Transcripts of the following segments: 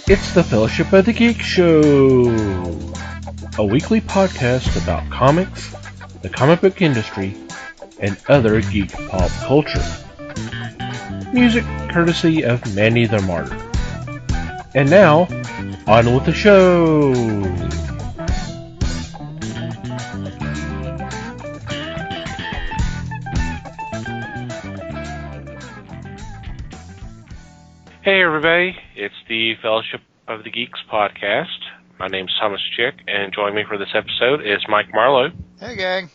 It's the Fellowship of the Geek Show, a weekly podcast about comics, the comic book industry, and other geek pop culture. Music courtesy of Manny the Martyr. And now, on with the show! Hey everybody, it's the Fellowship of the Geeks podcast. My name's Thomas Chick, and joining me for this episode is Mike Marlowe. Hey gang.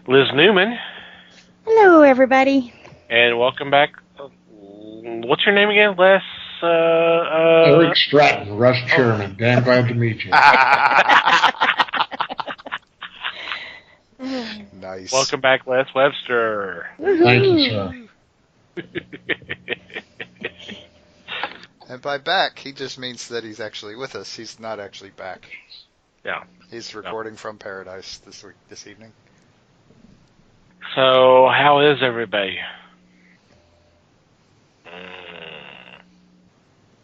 Liz Newman. Hello everybody. And welcome back. What's your name again, Les? Eric Stratton, Russ Sherman. Damn glad to meet you. Nice. Welcome back, Les Webster. Thank you, sir. And by back, he just means that he's actually with us. He's not actually back. Yeah. He's recording from Paradise this evening. So, how is everybody?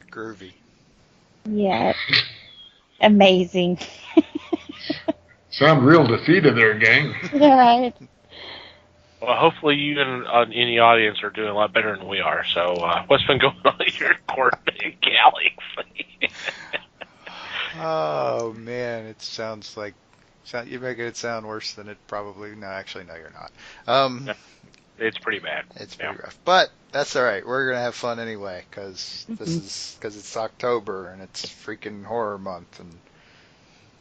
Groovy. Yeah. Amazing. Sound real defeated there, gang. Right. Well, hopefully you and in the audience are doing a lot better than we are. So, what's been going on in your coordinated galaxy? Oh man, it sounds like you're making it sound worse than it probably. No, actually, no, you're not. It's pretty bad. It's pretty rough, but that's all right. We're gonna have fun anyway because it's October and it's freaking horror month and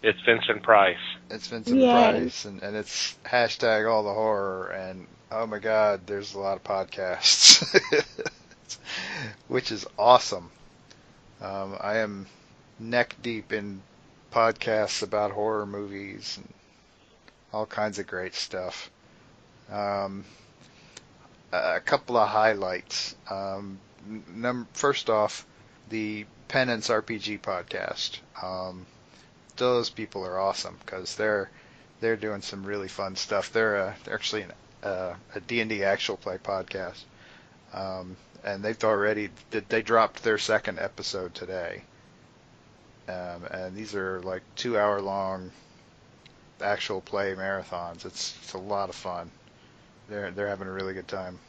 it's Vincent Price. It's Vincent Yay. Price and it's hashtag all the horror and oh my god, there's a lot of podcasts, which is awesome. I am neck deep in podcasts about horror movies and all kinds of great stuff. A couple of highlights. First off, the Penance RPG podcast. Those people are awesome because they're doing some really fun stuff. They're actually a D&D actual play podcast, and they dropped their second episode today. And these are like 2-hour long actual play marathons. It's a lot of fun. They're having a really good time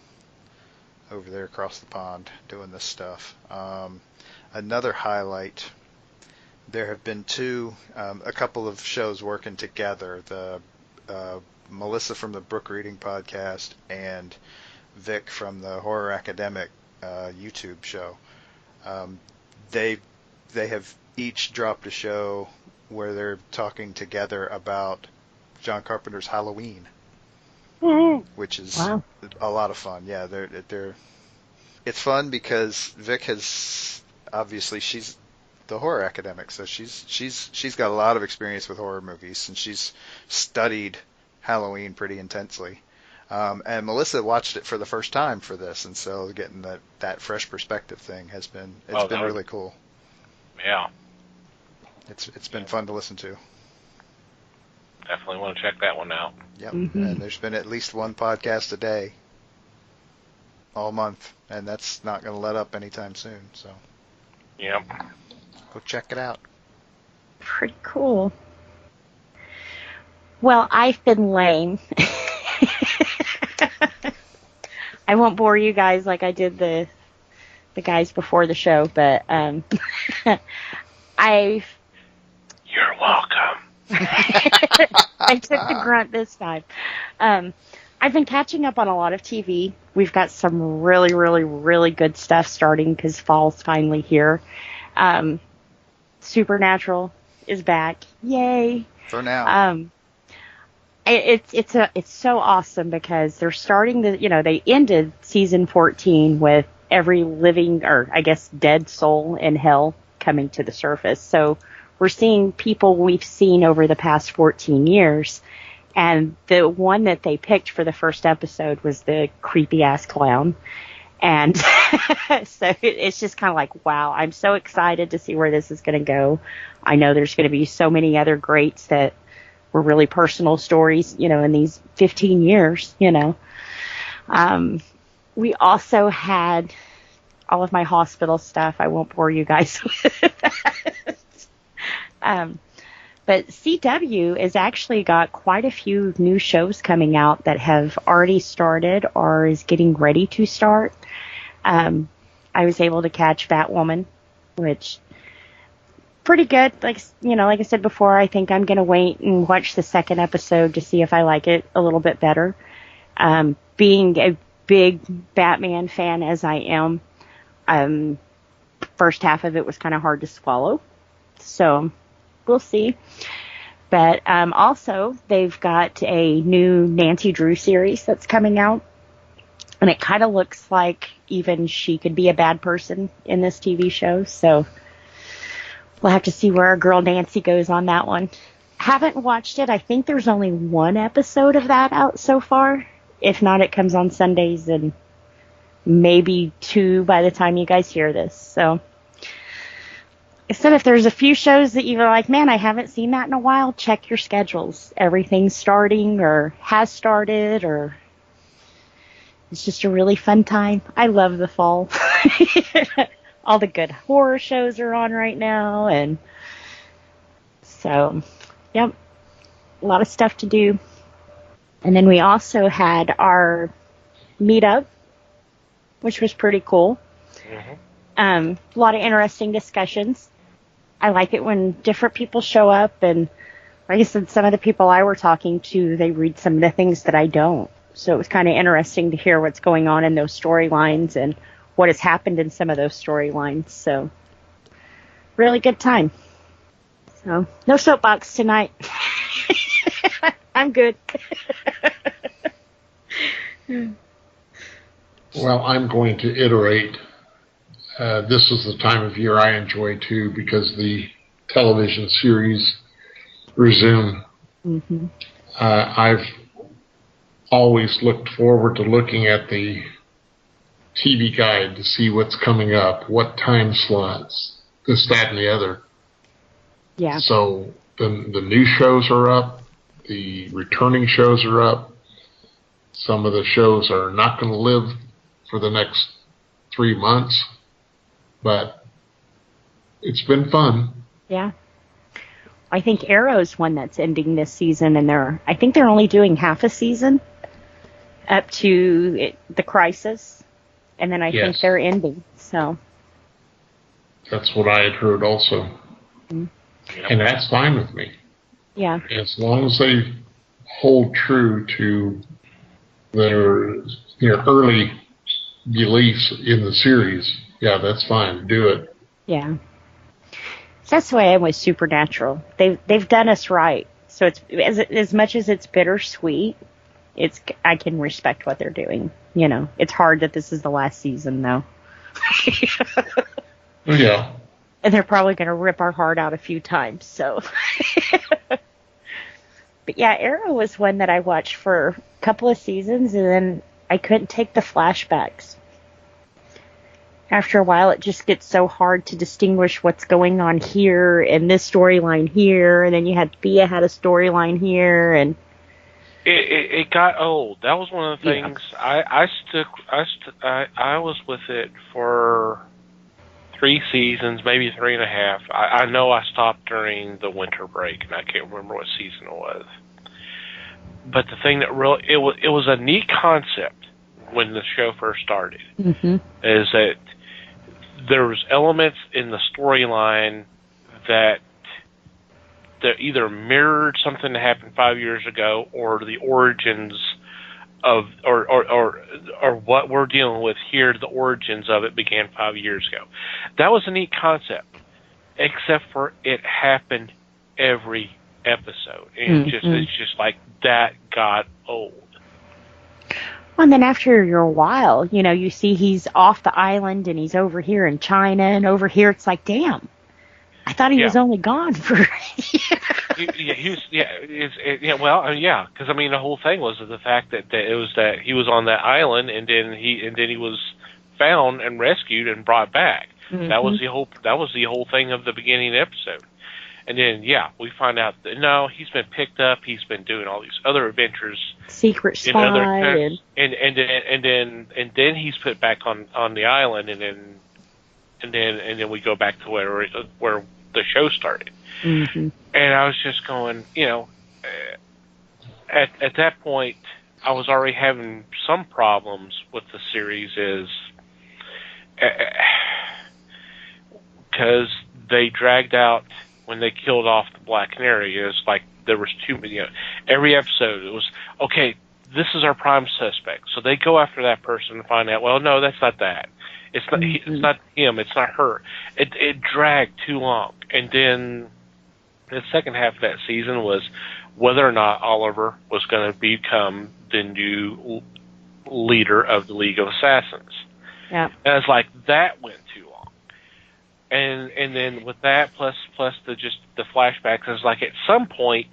over there across the pond doing this stuff. Another highlight. There have been a couple of shows working together. The Melissa from the Book Reading Podcast and Vic from the Horror Academic YouTube show. They have each dropped a show where they're talking together about John Carpenter's Halloween, which is a lot of fun. Yeah, it's fun because Vic has obviously she's the horror academic, so she's got a lot of experience with horror movies and she's studied Halloween pretty intensely. And Melissa watched it for the first time for this, and so getting that fresh perspective thing has been really cool. Yeah. It's been fun to listen to. Definitely want to check that one out. Yep. Mm-hmm. And there's been at least one podcast a day all month, and that's not going to let up anytime soon. So. Yep. Go check it out. Pretty cool. Well, I've been lame. I won't bore you guys like I did the guys before the show, but You're welcome. I took the grunt this time. I've been catching up on a lot of TV. We've got some really, really, really good stuff starting because fall's finally here. Supernatural is back. Yay. For now. It's so awesome because they're starting they ended season 14 with every living, or I guess dead soul in hell coming to the surface. So we're seeing people we've seen over the past 14 years. And the one that they picked for the first episode was the creepy ass clown. And so it's just kind of like, wow, I'm so excited to see where this is going to go. I know there's going to be so many other greats that were really personal stories, in these 15 years, We also had all of my hospital stuff. I won't bore you guys with that. But CW has actually got quite a few new shows coming out that have already started or is getting ready to start. I was able to catch Batwoman, which pretty good. Like I said before, I think I'm going to wait and watch the second episode to see if I like it a little bit better. Being a big Batman fan as I am, first half of it was kind of hard to swallow. So we'll see. But also, they've got a new Nancy Drew series that's coming out. And it kind of looks like even she could be a bad person in this TV show. So we'll have to see where our girl Nancy goes on that one. Haven't watched it. I think there's only one episode of that out so far. If not, it comes on Sundays and maybe 2 by the time you guys hear this. So I said if there's a few shows that you're like, man, I haven't seen that in a while, check your schedules. Everything's starting or has started, or it's just a really fun time. I love the fall. All the good horror shows are on right now, and so, yep, a lot of stuff to do. And then we also had our meetup, which was pretty cool. Mm-hmm. A lot of interesting discussions. I like it when different people show up, and like I said, some of the people I were talking to, they read some of the things that I don't. So it was kind of interesting to hear what's going on in those storylines and what has happened in some of those storylines. So really good time. So no soapbox tonight. I'm good. Well, I'm going to iterate. This is the time of year I enjoy too, because the television series resume. Mm-hmm. I've always looked forward to looking at the TV guide to see what's coming up, what time slots, this, that, and the other. Yeah. So the new shows are up, the returning shows are up. Some of the shows are not going to live for the next 3 months, but it's been fun. Yeah. I think Arrow's one that's ending this season, and I think they're only doing half a season up to the Crisis, and then I think they're ending. So that's what I had heard also. Mm-hmm. And that's fine with me. Yeah. As long as they hold true to their early beliefs in the series, yeah, that's fine. Do it. Yeah. That's the way I am with Supernatural. They've done us right. So it's as much as it's bittersweet, I can respect what they're doing. It's hard that this is the last season, though. Yeah. And they're probably going to rip our heart out a few times. So. But yeah, Arrow was one that I watched for a couple of seasons, and then I couldn't take the flashbacks. After a while, it just gets so hard to distinguish what's going on here and this storyline here, and then you had Thea had a storyline here, and it got old. That was one of the things. Yeah. I was with it for 3 seasons, maybe 3.5. I know I stopped during the winter break, and I can't remember what season it was. But the thing that it was a neat concept when the show first started. Mm-hmm. Is that there was elements in the storyline that either mirrored something that happened 5 years ago, or the origins of, or what we're dealing with here, the origins of it began 5 years ago. That was a neat concept, except for it happened every episode, and it's just like that got old. Well, and then after a while, you see he's off the island and he's over here in China, and over here it's like, damn, I thought he was only gone for. Because the whole thing was the fact that it was that he was on that island, and then he was found and rescued and brought back. Mm-hmm. That was the whole thing of the beginning of the episode. And then, yeah, we find out that no, he's been picked up. He's been doing all these other adventures, secret spy, and then he's put back on the island, and then we go back to where the show started. Mm-hmm. And I was just going, at that point, I was already having some problems with the series, because they dragged out. When they killed off the Black Canary, it was like there was too many. Every episode, it was okay. This is our prime suspect, so they go after that person and find out. Well, no, that's not that. It's not. Mm-hmm. It's not him. It's not her. It dragged too long, and then the second half of that season was whether or not Oliver was going to become the new leader of the League of Assassins. Yeah, and it's like that went too long. And then with that plus the flashbacks, it's like at some point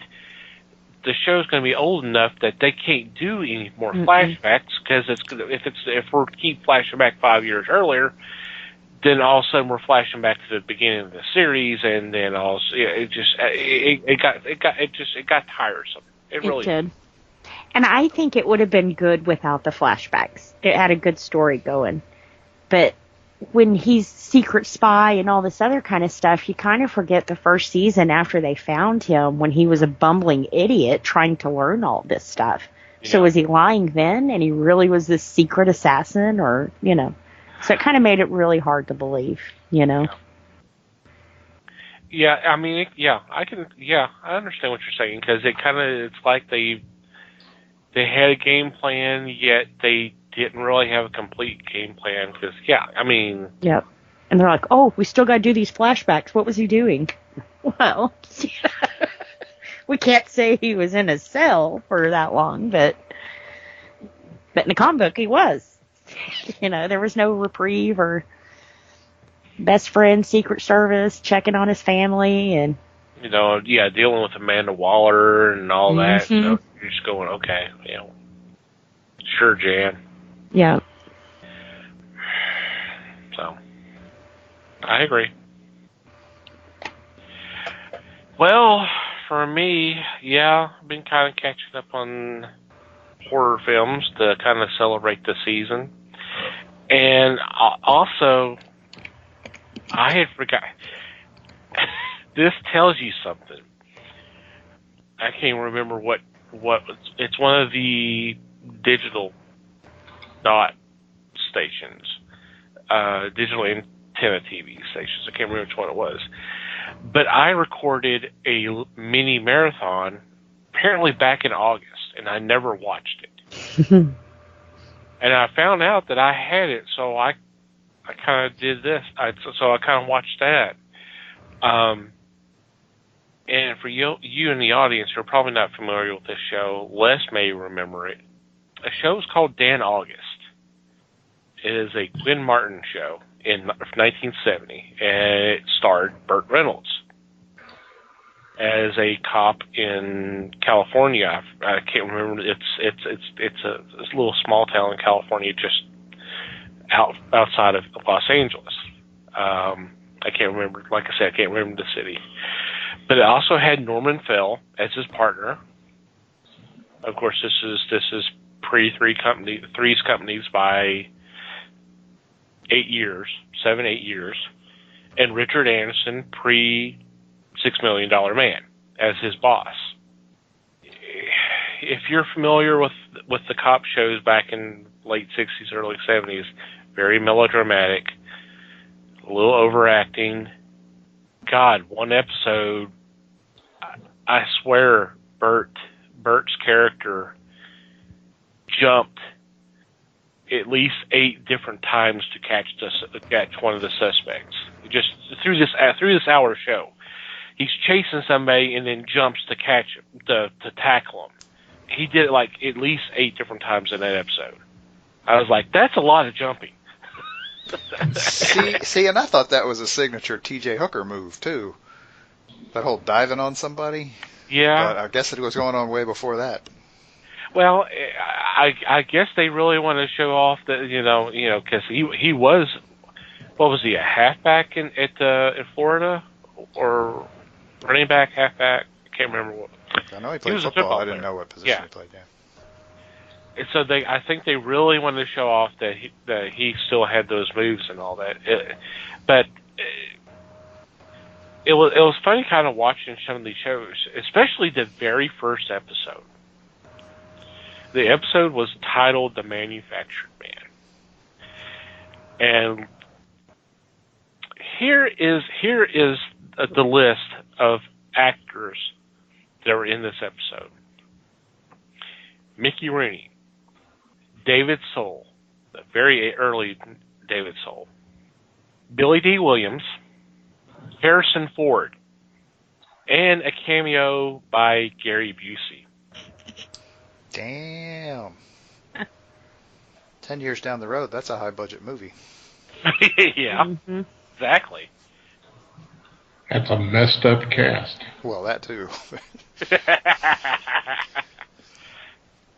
the show's going to be old enough that they can't do any more flashbacks, because if we keep flashing back 5 years earlier, then all of a sudden we're flashing back to the beginning of the series, and then it got tiresome. It really did. And I think it would have been good without the flashbacks. It had a good story going, but when he's secret spy and all this other kind of stuff, you kind of forget the first season after they found him, when he was a bumbling idiot trying to learn all this stuff. Yeah. So was he lying then, and he really was this secret assassin, or, so it kind of made it really hard to believe, Yeah, I mean, I understand what you're saying, because it's like they had a game plan, yet they didn't really have a complete game plan, because, Yep. And they're like, oh, we still got to do these flashbacks. What was he doing? Well, we can't say he was in a cell for that long, but in the comic book he was. There was no reprieve or best friend, Secret Service, checking on his family, and dealing with Amanda Waller and all that. You're just going, okay, sure, Jan. Yeah. So, I agree. Well, for me, I've been kind of catching up on horror films to kind of celebrate the season. And also, I had forgot. This tells you something. I can't remember what it's one of the digital dot stations, digital antenna TV stations. I can't remember which one it was. But I recorded a mini marathon, apparently back in August, and I never watched it. And I found out that I had it, so I kind of did this. So I kind of watched that. And for you in the audience who are probably not familiar with this show, Les may remember it. The show is called Dan August. It is a Gwen Martin show in 1970, and it starred Burt Reynolds as a cop in California. I can't remember. It's a little small town in California, just outside of Los Angeles. I can't remember. Like I said, I can't remember the city. But it also had Norman Fell as his partner. Of course, this is pre-Three's Companies by 8 years, 7-8 years, and Richard Anderson pre $6 Million Man as his boss. If you're familiar with the cop shows back in late 60s, early 70s, very melodramatic, a little overacting. God, one episode, I swear, Bert's character jumped at least 8 different times to catch one of the suspects. Just through this hour show, he's chasing somebody and then jumps to catch him, to tackle him. He did it like at least 8 different times in that episode. I was like, that's a lot of jumping. See, and I thought that was a signature T.J. Hooker move too. That whole diving on somebody. Yeah. But I guess it was going on way before that. Well, I guess they really want to show off that because he was, what was he, a halfback in Florida, or running back, halfback. I can't remember what. I know he He played was a football. football I didn't player. know what position Yeah. he played. Yeah. And so I think they really wanted to show off that he still had those moves and all that. But it was funny kind of watching some of these shows, especially the very first episode. The episode was titled "The Manufactured Man," and here is the list of actors that were in this episode: Mickey Rooney, David Soul, the very early David Soul, Billy D. Williams, Harrison Ford, and a cameo by Gary Busey. Damn. 10 years down the road, that's a high-budget movie. Yeah, exactly. That's a messed up cast. Well, that too.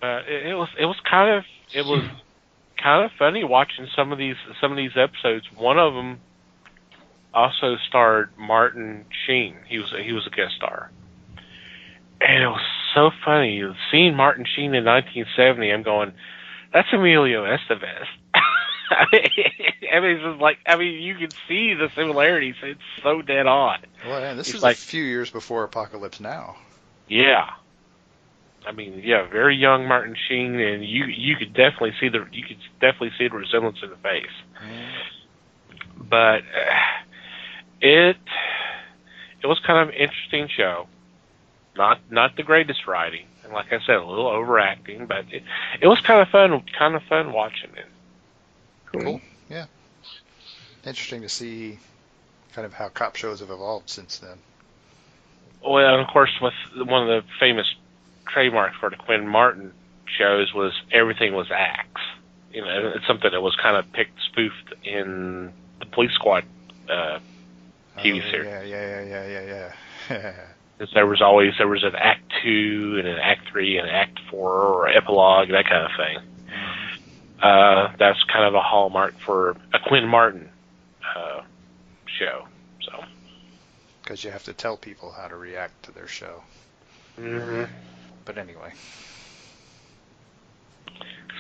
It was kind of funny watching some of these episodes. One of them also starred Martin Sheen. He was a guest star, and it was so funny seeing Martin Sheen in 1970. I'm going, that's Emilio Estevez. It's just like, you can see the similarities. It's so dead on. Well, and this is like, a few years before Apocalypse Now. Yeah. Very young Martin Sheen, and you could definitely see the resemblance in the face. But it was kind of an interesting show. Not the greatest writing, and like I said, a little overacting, but it was kind of fun watching it. Cool. Yeah. Interesting to see kind of how cop shows have evolved since then. Well, and of course, with one of the famous trademarks for the Quinn Martin shows was everything was acts. It's something that was kind of spoofed in the Police Squad TV series. Yeah. There was an Act 2 and an Act 3 and an Act 4 or epilogue, that kind of thing. That's kind of a hallmark for a Quinn Martin show. So, because you have to tell people how to react to their show. Mm-hmm. But anyway.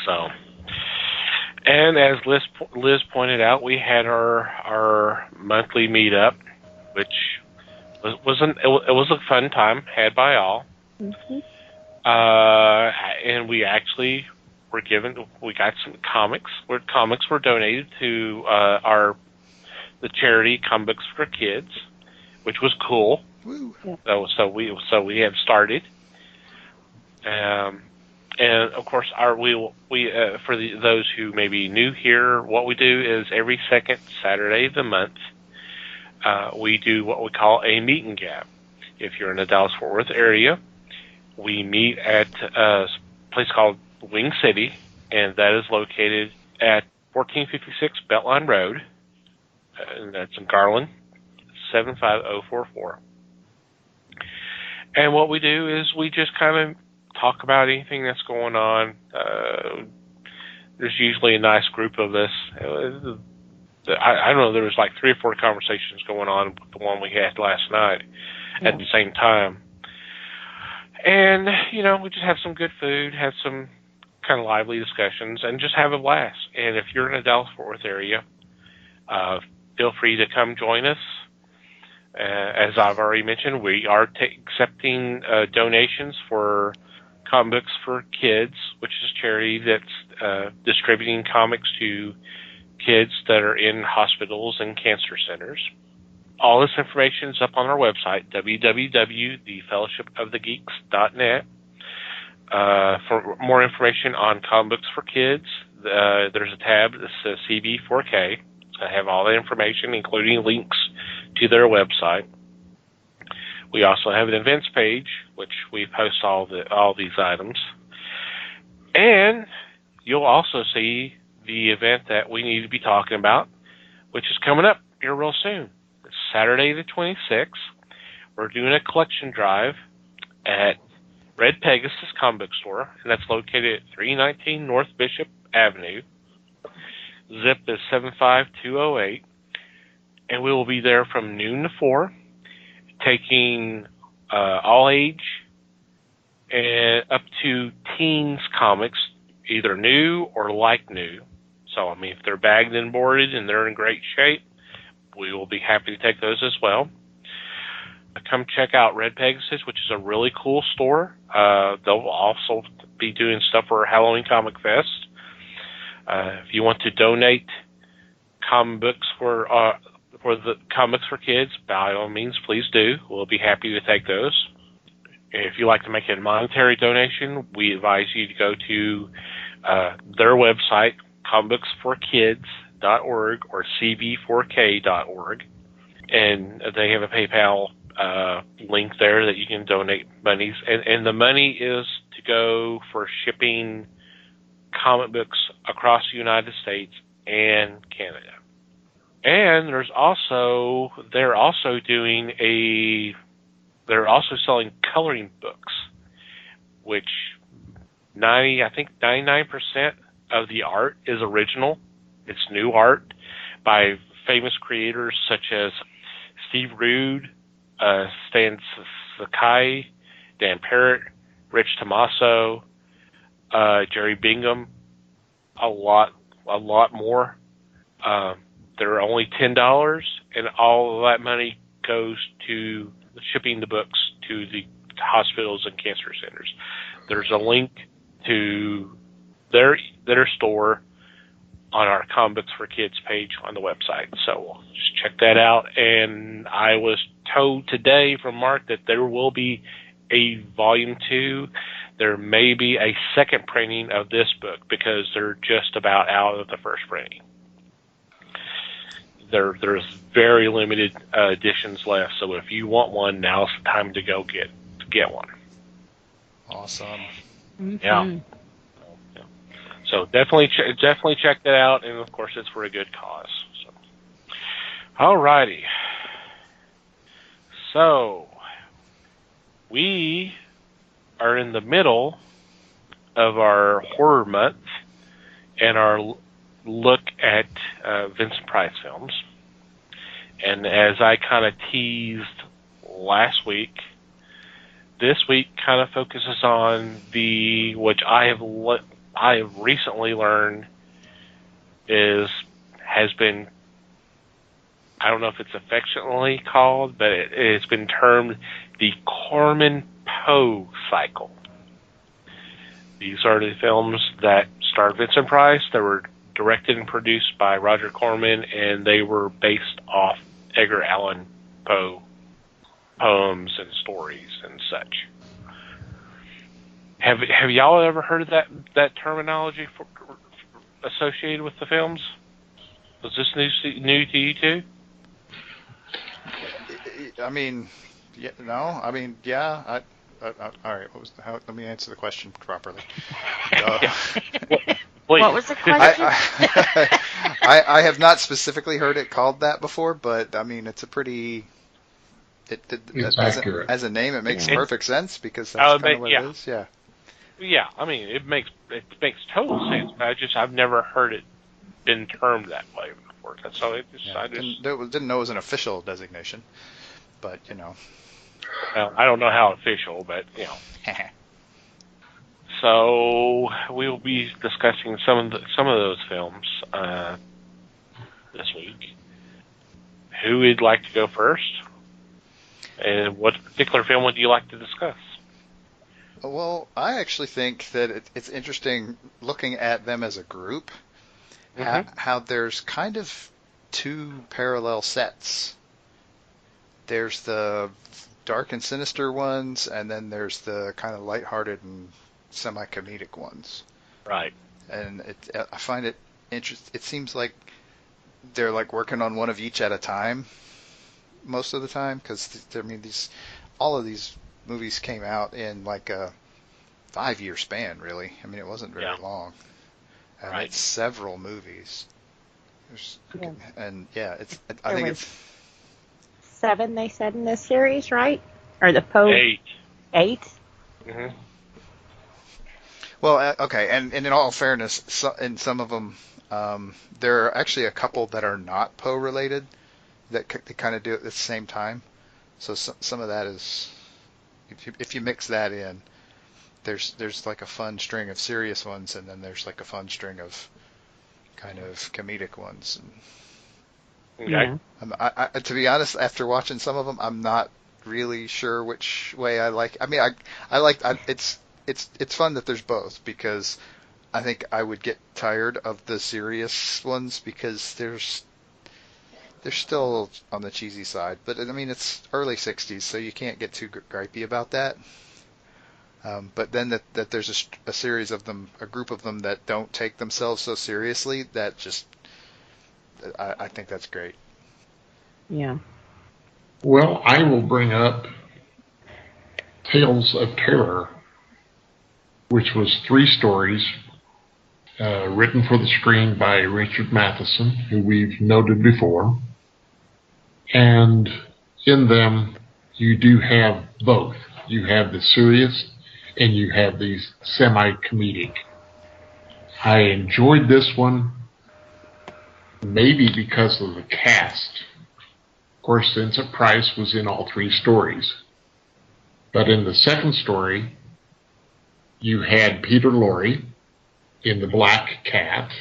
So, and as Liz pointed out, we had our monthly meetup, which was a fun time had by all. Mm-hmm. And we actually we got some comics. Comics were donated to the charity Comics for Kids, which was cool. Woo. So we have started. And of course, for those who may be new here, what we do is every second Saturday of the month, we do what we call a meet and gab. If you're in the Dallas-Fort Worth area, we meet at a place called Wing City, and that is located at 1456 Beltline Road, and that's in Garland, 75044. And what we do is we just kind of talk about anything that's going on. There's usually a nice group of us. I don't know, there was like 3 or 4 conversations going on with the one we had last night at the same time. And, we just have some good food, have some kind of lively discussions, and just have a blast. And if you're in the Dallas-Fort Worth area, feel free to come join us. As I've already mentioned, we are accepting donations for Comic Books for Kids, which is a charity that's distributing comics to kids that are in hospitals and cancer centers. All this information is up on our website, www.thefellowshipofthegeeks.net. For more information on Comic Books for Kids, there's a tab that says CB4K. It's going to have all the information, including links to their website. We also have an events page, which we post all these items. And you'll also see the event that we need to be talking about, which is coming up here real soon. It's Saturday the 26th. We're doing a collection drive at Red Pegasus Comic Book Store, and that's located at 319 North Bishop Avenue. Zip is 75208. And we will be there from noon to 4. taking all age and up to teens comics, either new or like new. So, I mean, if they're bagged and boarded and they're in great shape, we will be happy to take those as well. Come check out Red Pegasus, which is a really cool store. They'll also be doing stuff for Halloween Comic Fest. If you want to donate comic books for the comics for kids, by all means, please do. We'll be happy to take those. If you'd like to make a monetary donation, we advise you to go to their website, comicbooksforkids.org or cb4k.org, and they have a PayPal link there that you can donate monies, and the money is to go for shipping comic books across the United States and Canada. And they're also selling coloring books, which 99% of the art is original. It's new art by famous creators such as Steve Rude, Stan Sakai, Dan Parrott, Rich Tommaso, Jerry Bingham, a lot more. They're only $10, and all of that money goes to shipping the books to the hospitals and cancer centers. There's a link to their store on our Comic Books for Kids page on the website. So just check that out. And I was told today from Mark that there will be a volume 2. There may be a second printing of this book because they're just about out of the first printing. There's very limited editions left, so if you want one, now's the time to go get one. Awesome. Mm-hmm. Yeah. So definitely check that out, and of course it's for a good cause. So, alrighty. So we are in the middle of our horror month and our look at Vincent Price films. And as I kind of teased last week, this week kind of focuses on which I have recently learned has been, I don't know if it's affectionately called, but it's been termed the Corman Poe cycle. These are the films that star Vincent Price. They were directed and produced by Roger Corman, and they were based off Edgar Allan Poe poems and stories and such. Have y'all ever heard of that terminology associated with the films? Was this new to you too? I mean, yeah, no. I mean, yeah. All right. Let me answer the question properly. What was the question? I have not specifically heard it called that before, but I mean, it's a pretty. It's accurate. As a name, it makes perfect sense because that's kind of what it is. Yeah. Yeah, I mean, it makes total sense. But I've never heard it been termed that way before. So I didn't know it was an official designation, but you know. Well, I don't know how official, but you know. So we'll be discussing some of those films this week. Who would like to go first? And what particular film would you like to discuss? Well, I actually think that it's interesting looking at them as a group, how there's kind of two parallel sets. There's the dark and sinister ones, and then there's the kind of lighthearted and semi-comedic ones. Right. And I find it interesting. It seems like they're like working on one of each at a time most of the time, because I mean all of these movies came out in like a 5-year span, really. I mean, it wasn't very long, and it's several movies. And I think it's 7. They said in this series, right? Or the Poe 8. 8. Mm-hmm. Well, okay, and in all fairness, in some of them, there are actually a couple that are not Poe related that they kind of do it at the same time. So some of that is, if you mix that in, there's like a fun string of serious ones, and then there's like a fun string of kind of comedic ones. Okay. Yeah. To be honest, after watching some of them, I'm not really sure which way I like. I mean, it's fun that there's both, because I think I would get tired of the serious ones because they're still on the cheesy side. But I mean, it's early '60s, so you can't get too gripey about that. But then that there's a series of them, a group of them that don't take themselves so seriously, that just I think that's great. Yeah. Well, I will bring up Tales of Terror, which was 3 stories written for the screen by Richard Matheson, who we've noted before. And in them, you do have both. You have the serious and you have these semi-comedic. I enjoyed this one maybe because of the cast. Of course, Vincent Price was in all 3 stories. But in the second story, you had Peter Lorre in The Black Cat.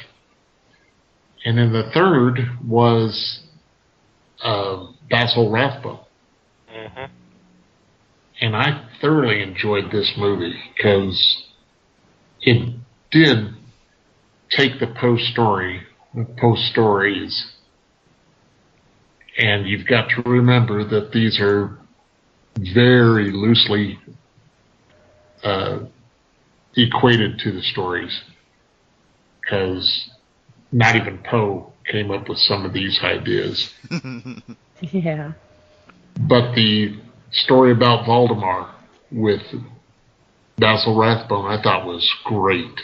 And in the third was Basil Rathbone. Mm-hmm. And I thoroughly enjoyed this movie because it did take the Poe stories, and you've got to remember that these are very loosely equated to the stories, because not even Poe came up with some of these ideas. Yeah. But the story about Valdemar with Basil Rathbone I thought was great,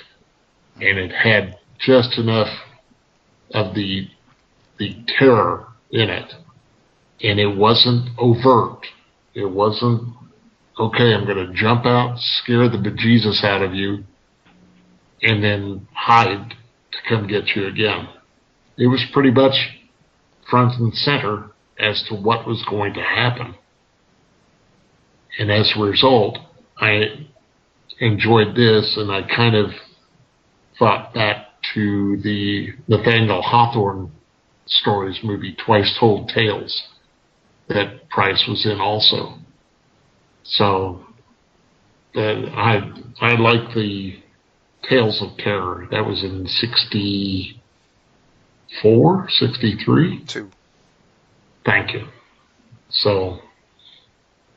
and it had just enough of the terror in it, and it wasn't overt. It wasn't, okay, I'm going to jump out, scare the bejesus out of you, and then hide to come get you again. It was pretty much front and center as to what was going to happen. And as a result, I enjoyed this, and I kind of thought back to the Nathaniel Hawthorne stories movie, Twice Told Tales, that Price was in also. So I like the Tales of Terror. That was in 64, 63? 2. Thank you. So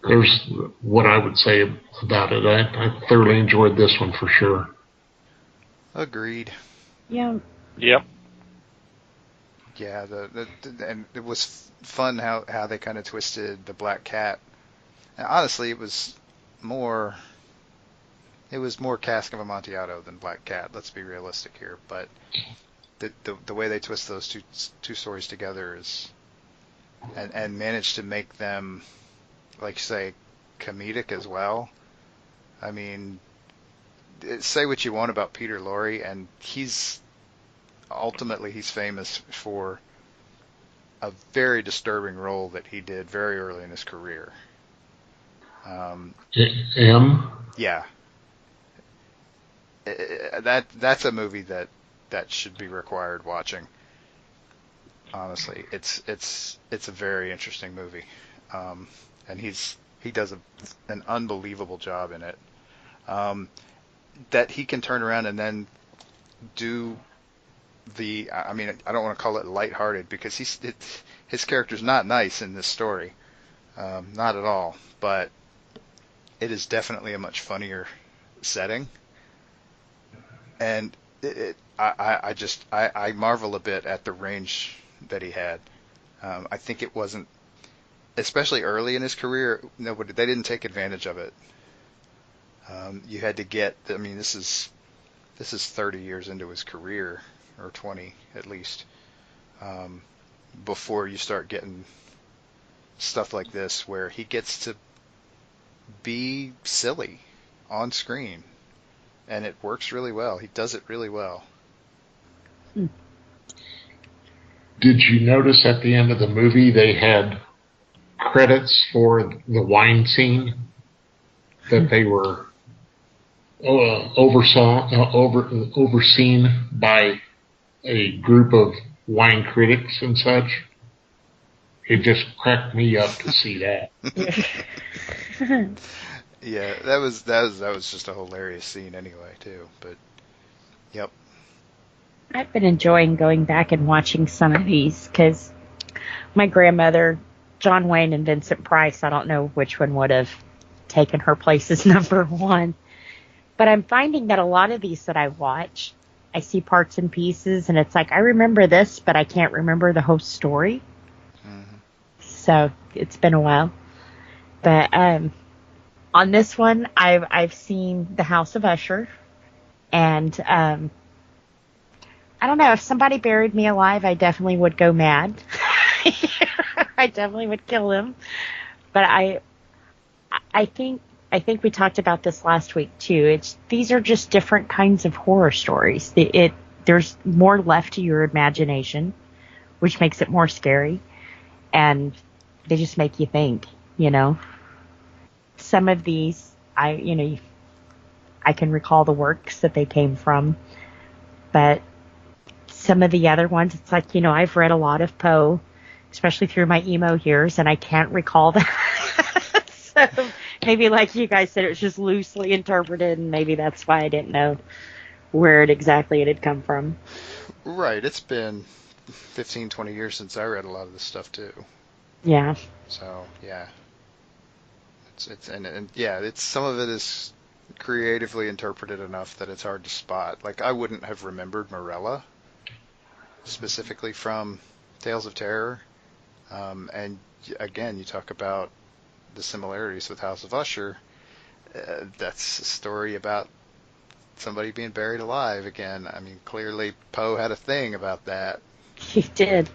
there's what I would say about it. I thoroughly enjoyed this one for sure. Agreed. Yeah. Yep. Yeah, and it was fun how they kind of twisted the Black Cat. And honestly, it was more Cask of Amontillado than Black Cat. Let's be realistic here, but the way they twist those two stories together is and manage to make them, like you say, comedic as well. I mean, say what you want about Peter Lorre, and he's famous for a very disturbing role that he did very early in his career. Yeah, that's a movie that should be required watching. Honestly, it's a very interesting movie, and he does an unbelievable job in it. That he can turn around and then do I mean, I don't want to call it lighthearted, because his character's not nice in this story, not at all. But it is definitely a much funnier setting, and I marvel a bit at the range that he had. I think it wasn't, especially early in his career, they didn't take advantage of it. You had to get, I mean, this is 30 years into his career, or 20 at least, before you start getting stuff like this where he gets to be silly on screen, and it works really well. He does it really well. Did you notice at the end of the movie they had credits for the wine scene that they were overseen by a group of wine critics and such. It just cracked me up to see that. Yeah, that was just a hilarious scene anyway too. But yep. I've been enjoying going back and watching some of these because my grandmother, John Wayne and Vincent Price, I don't know which one would have taken her place as number one. But I'm finding that a lot of these that I watch, I see parts and pieces, and it's like, I remember this, but I can't remember the whole story. Mm-hmm. So it's been a while. But on this one, I've seen The House of Usher, and I don't know, if somebody buried me alive, I definitely would go mad. I definitely would kill him. But I think we talked about this last week too. These are just different kinds of horror stories. There's more left to your imagination, which makes it more scary, and they just make you think. Some of these, I can recall the works that they came from, but some of the other ones, it's like, I've read a lot of Poe, especially through my emo years, and I can't recall that. So maybe, like you guys said, it was just loosely interpreted, and maybe that's why I didn't know where it had come from. Right. It's been 15, 20 years since I read a lot of this stuff too. Yeah. So yeah. It's some of it is creatively interpreted enough that it's hard to spot. Like, I wouldn't have remembered Morella specifically from Tales of Terror. And again, you talk about the similarities with House of Usher. That's a story about somebody being buried alive again. I mean, clearly Poe had a thing about that. He did.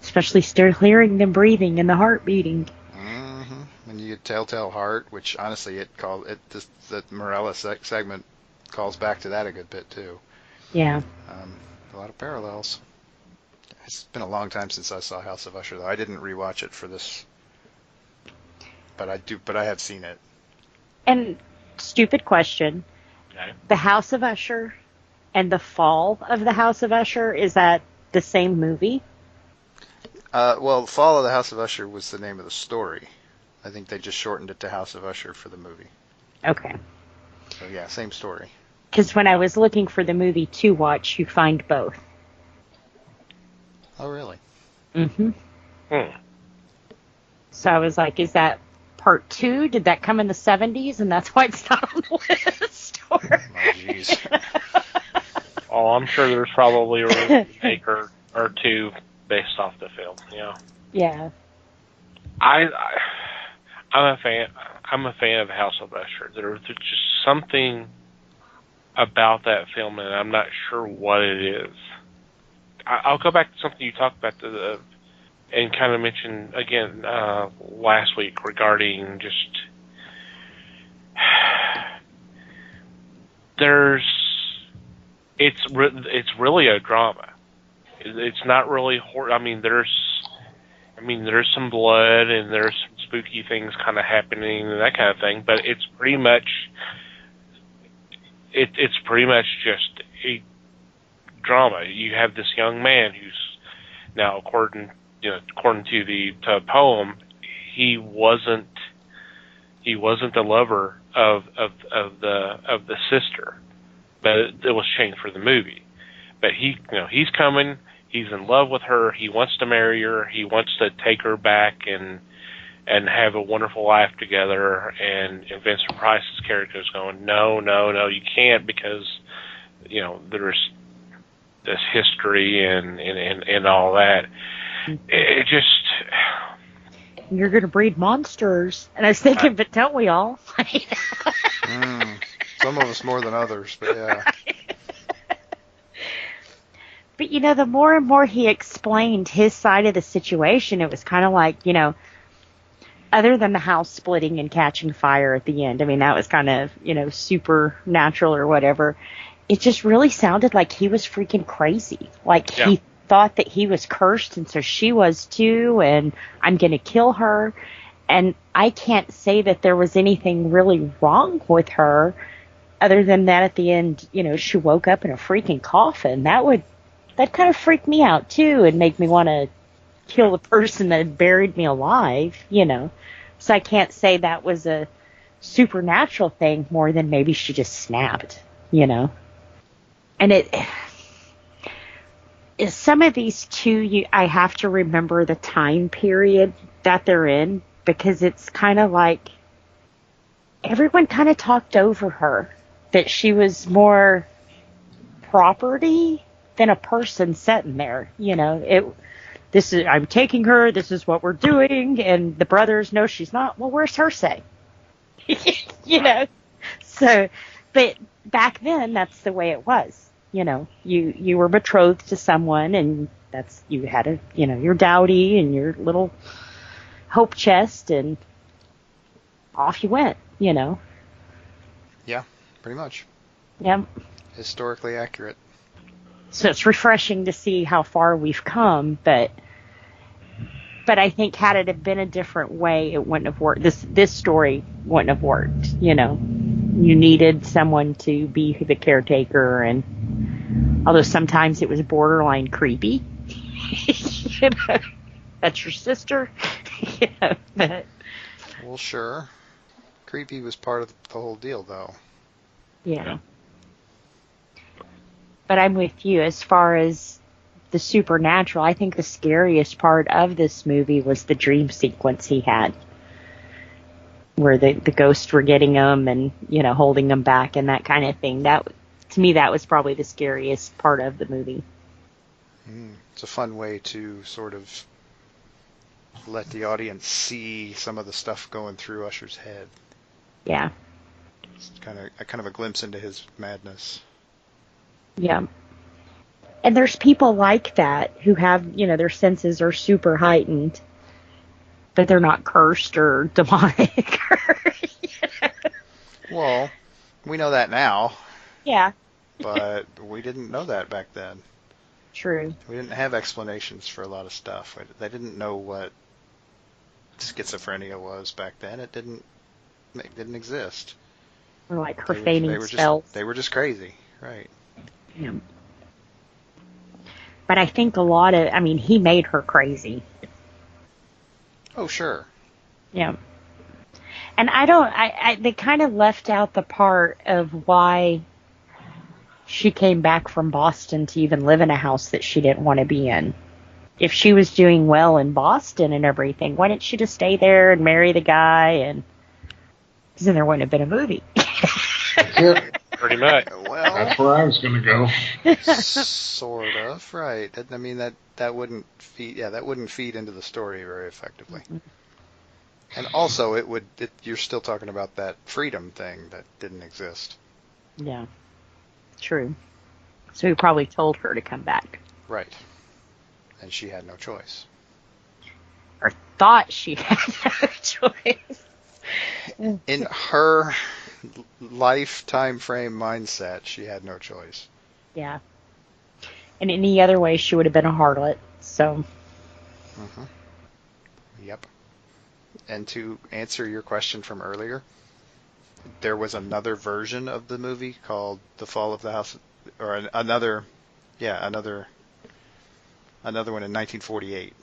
Especially still hearing them breathing and the heart beating. Mm-hmm. And you get Telltale Heart, which honestly the Morella segment calls back to that a good bit too. Yeah. A lot of parallels. It's been a long time since I saw House of Usher, though. I didn't rewatch it for this, but I have seen it. And stupid question: okay. The House of Usher and the Fall of the House of Usher, is that the same movie? Well, Fall of the House of Usher was the name of the story. I think they just shortened it to House of Usher for the movie. Okay. So yeah, same story. Because when I was looking for the movie to watch, you find both. Oh, really? Mm-hmm. So I was like, is that part 2? Did that come in the 70s, and that's why it's not on the list? Oh, jeez. Oh, I'm sure there's probably a remake or two based off the film. Yeah. I'm a fan. I'm a fan of the House of Usher. There's just something about that film, and I'm not sure what it is. I'll go back to something you talked about and kind of mention again last week regarding just it's really a drama. It's not really horror. I mean, there's some blood and there's some spooky things kind of happening and that kind of thing, but it's pretty much just a drama. You have this young man who's now, according to the poem, he wasn't the lover of the sister, but it was changed for the movie. But he's coming. He's in love with her. He wants to marry her. He wants to take her back and have a wonderful life together. And Vincent Price's character is going, no, you can't, because there's this history and all that. It just, you're going to breed monsters. And I was thinking, but don't we all? Some of us more than others, but yeah. But, the more and more he explained his side of the situation, it was kind of like, other than the house splitting and catching fire at the end, I mean, that was kind of, supernatural or whatever. It just really sounded like he was freaking crazy. Like, he thought that he was cursed, and so she was too, and I'm going to kill her. And I can't say that there was anything really wrong with her, other than that at the end, she woke up in a freaking coffin. That kind of freaked me out too, and make me want to kill the person that had buried me alive, So I can't say that was a supernatural thing more than maybe she just snapped, And some of these too, I have to remember the time period that they're in, because it's kind of like everyone kind of talked over her, that she was more property than a person sitting there, I'm taking her, this is what we're doing, and the brothers know she's not. Well, where's her say? So, but back then, that's the way it was. You were betrothed to someone, and you had your dowdy and your little hope chest, and off you went. Yeah, pretty much. Yeah. Historically accurate. So it's refreshing to see how far we've come, but I think had it have been a different way, it wouldn't have worked. This story wouldn't have worked. You needed someone to be the caretaker, and although sometimes it was borderline creepy, that's your sister. But well, sure. Creepy was part of the whole deal, though. Yeah. But I'm with you as far as the supernatural. I think the scariest part of this movie was the dream sequence he had, where the ghosts were getting him and, holding him back and that kind of thing. That, to me, that was probably the scariest part of the movie. It's a fun way to sort of let the audience see some of the stuff going through Usher's head. Yeah. It's kind of a glimpse into his madness. Yeah. And there's people like that who have, their senses are super heightened, but they're not cursed or demonic. Well, we know that now. Yeah. But we didn't know that back then. True. We didn't have explanations for a lot of stuff. They didn't know what schizophrenia was back then. It didn't exist. Or like her feigning spells. They were just crazy, right? Yeah. But I think he made her crazy. Oh, sure. Yeah. And they kind of left out the part of why she came back from Boston to even live in a house that she didn't want to be in. If she was doing well in Boston and everything, why didn't she just stay there and marry the guy? Because then there wouldn't have been a movie. That's it. Pretty much. Well, that's where I was going to go. Sort of, right. I mean, that wouldn't feed into the story very effectively. Mm-hmm. And also, you're still talking about that freedom thing that didn't exist. Yeah, true. So he probably told her to come back. Right. And she had no choice. Or thought she had no choice. In her lifetime frame mindset, she had no choice. Yeah. In any other way, she would have been a harlot, so. Mm-hmm. Yep. And to answer your question from earlier, there was another version of the movie called The Fall of the House, or another one in 1948.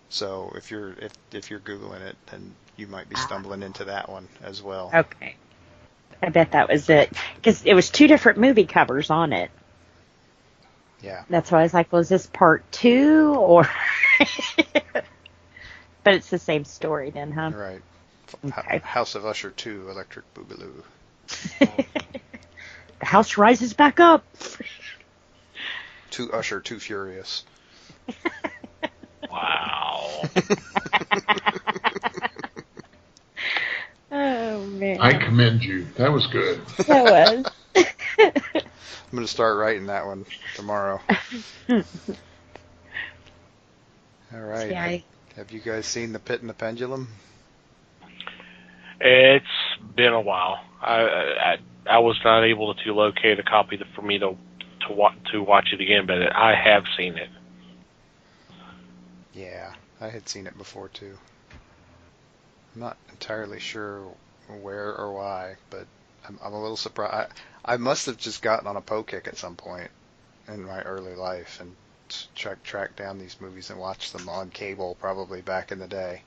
So if you're Googling it, then you might be stumbling into that one as well. Okay. I bet that was it. Because it was two different movie covers on it. Yeah. That's why I was like, well, is this part 2 or... But it's the same story then, huh? Right. Okay. House of Usher 2, Electric Boogaloo. The house rises back up. To Usher, Too Furious. Wow. Oh, man. I commend you. That was good. That was. I'm going to start writing that one tomorrow. All right. Yeah, Have you guys seen The Pit and the Pendulum? It's been a while. I was not able to locate a copy for me to to watch it again, but I have seen it. Yeah, I had seen it before too. I'm not entirely sure where or why, but I'm a little surprised. I must have just gotten on a Poe kick at some point in my early life and tracked down these movies and watched them on cable probably back in the day.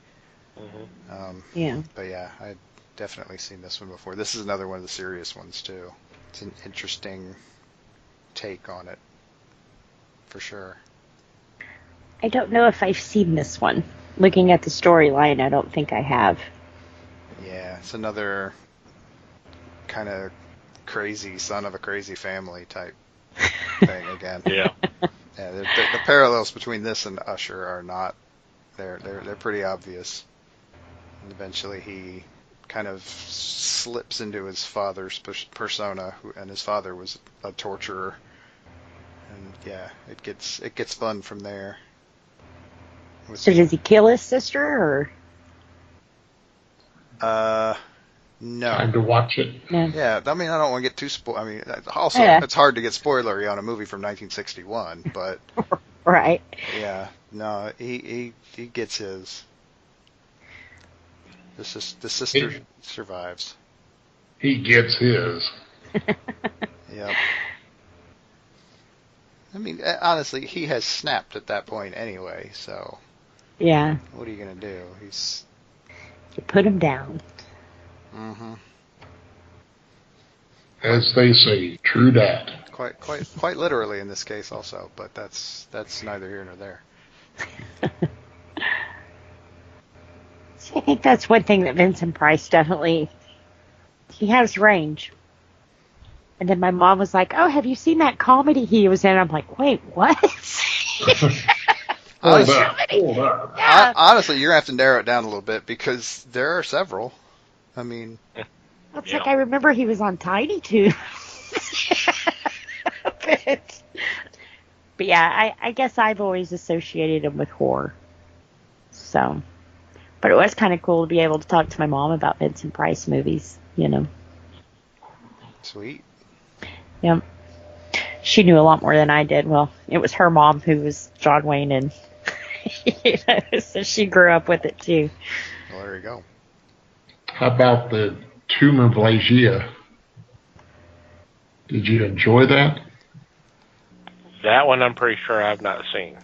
Yeah. But yeah, I'd definitely seen this one before. This is another one of the serious ones too. It's an interesting take on it, for sure. I don't know if I've seen this one. Looking at the storyline, I don't think I have. Yeah, it's another kind of crazy son of a crazy family type thing again. Yeah. Yeah, the parallels between this and Usher are not. They're pretty obvious. And eventually, he kind of slips into his father's persona, and his father was a torturer. And yeah, it gets fun from there. So does he kill his sister, or? No. Time to watch it. No. Yeah, I mean, I don't want to get too I mean, also, Yeah. it's hard to get spoilery on a movie from 1961, but Right. yeah, no, he gets his. The sister survives. He gets his. Yep. I mean, honestly, he has snapped at that point anyway, so Yeah. what are you going to do? He's... You put him down. Mm-hmm. As they say, true dat. Quite literally in this case also, but that's neither here nor there. I think that's one thing that Vincent Price definitely, he has range. And then my mom was like, "Oh, have you seen that comedy he was in?" I'm like, "Wait, what?" Hold up. Yeah. Honestly, you're going to have to narrow it down a little bit because there are several. I mean... It's Yeah. like I remember he was on Tiny Toons. But yeah, I guess I've always associated him with horror. So, but it was kind of cool to be able to talk to my mom about Vincent Price movies, you know. Sweet. Yeah. She knew a lot more than I did. Well, it was her mom who was John Wayne, and you know, so she grew up with it too. Well, there you go. How about the Tomb of Legia? Did you enjoy that? That one I'm pretty sure I've not seen.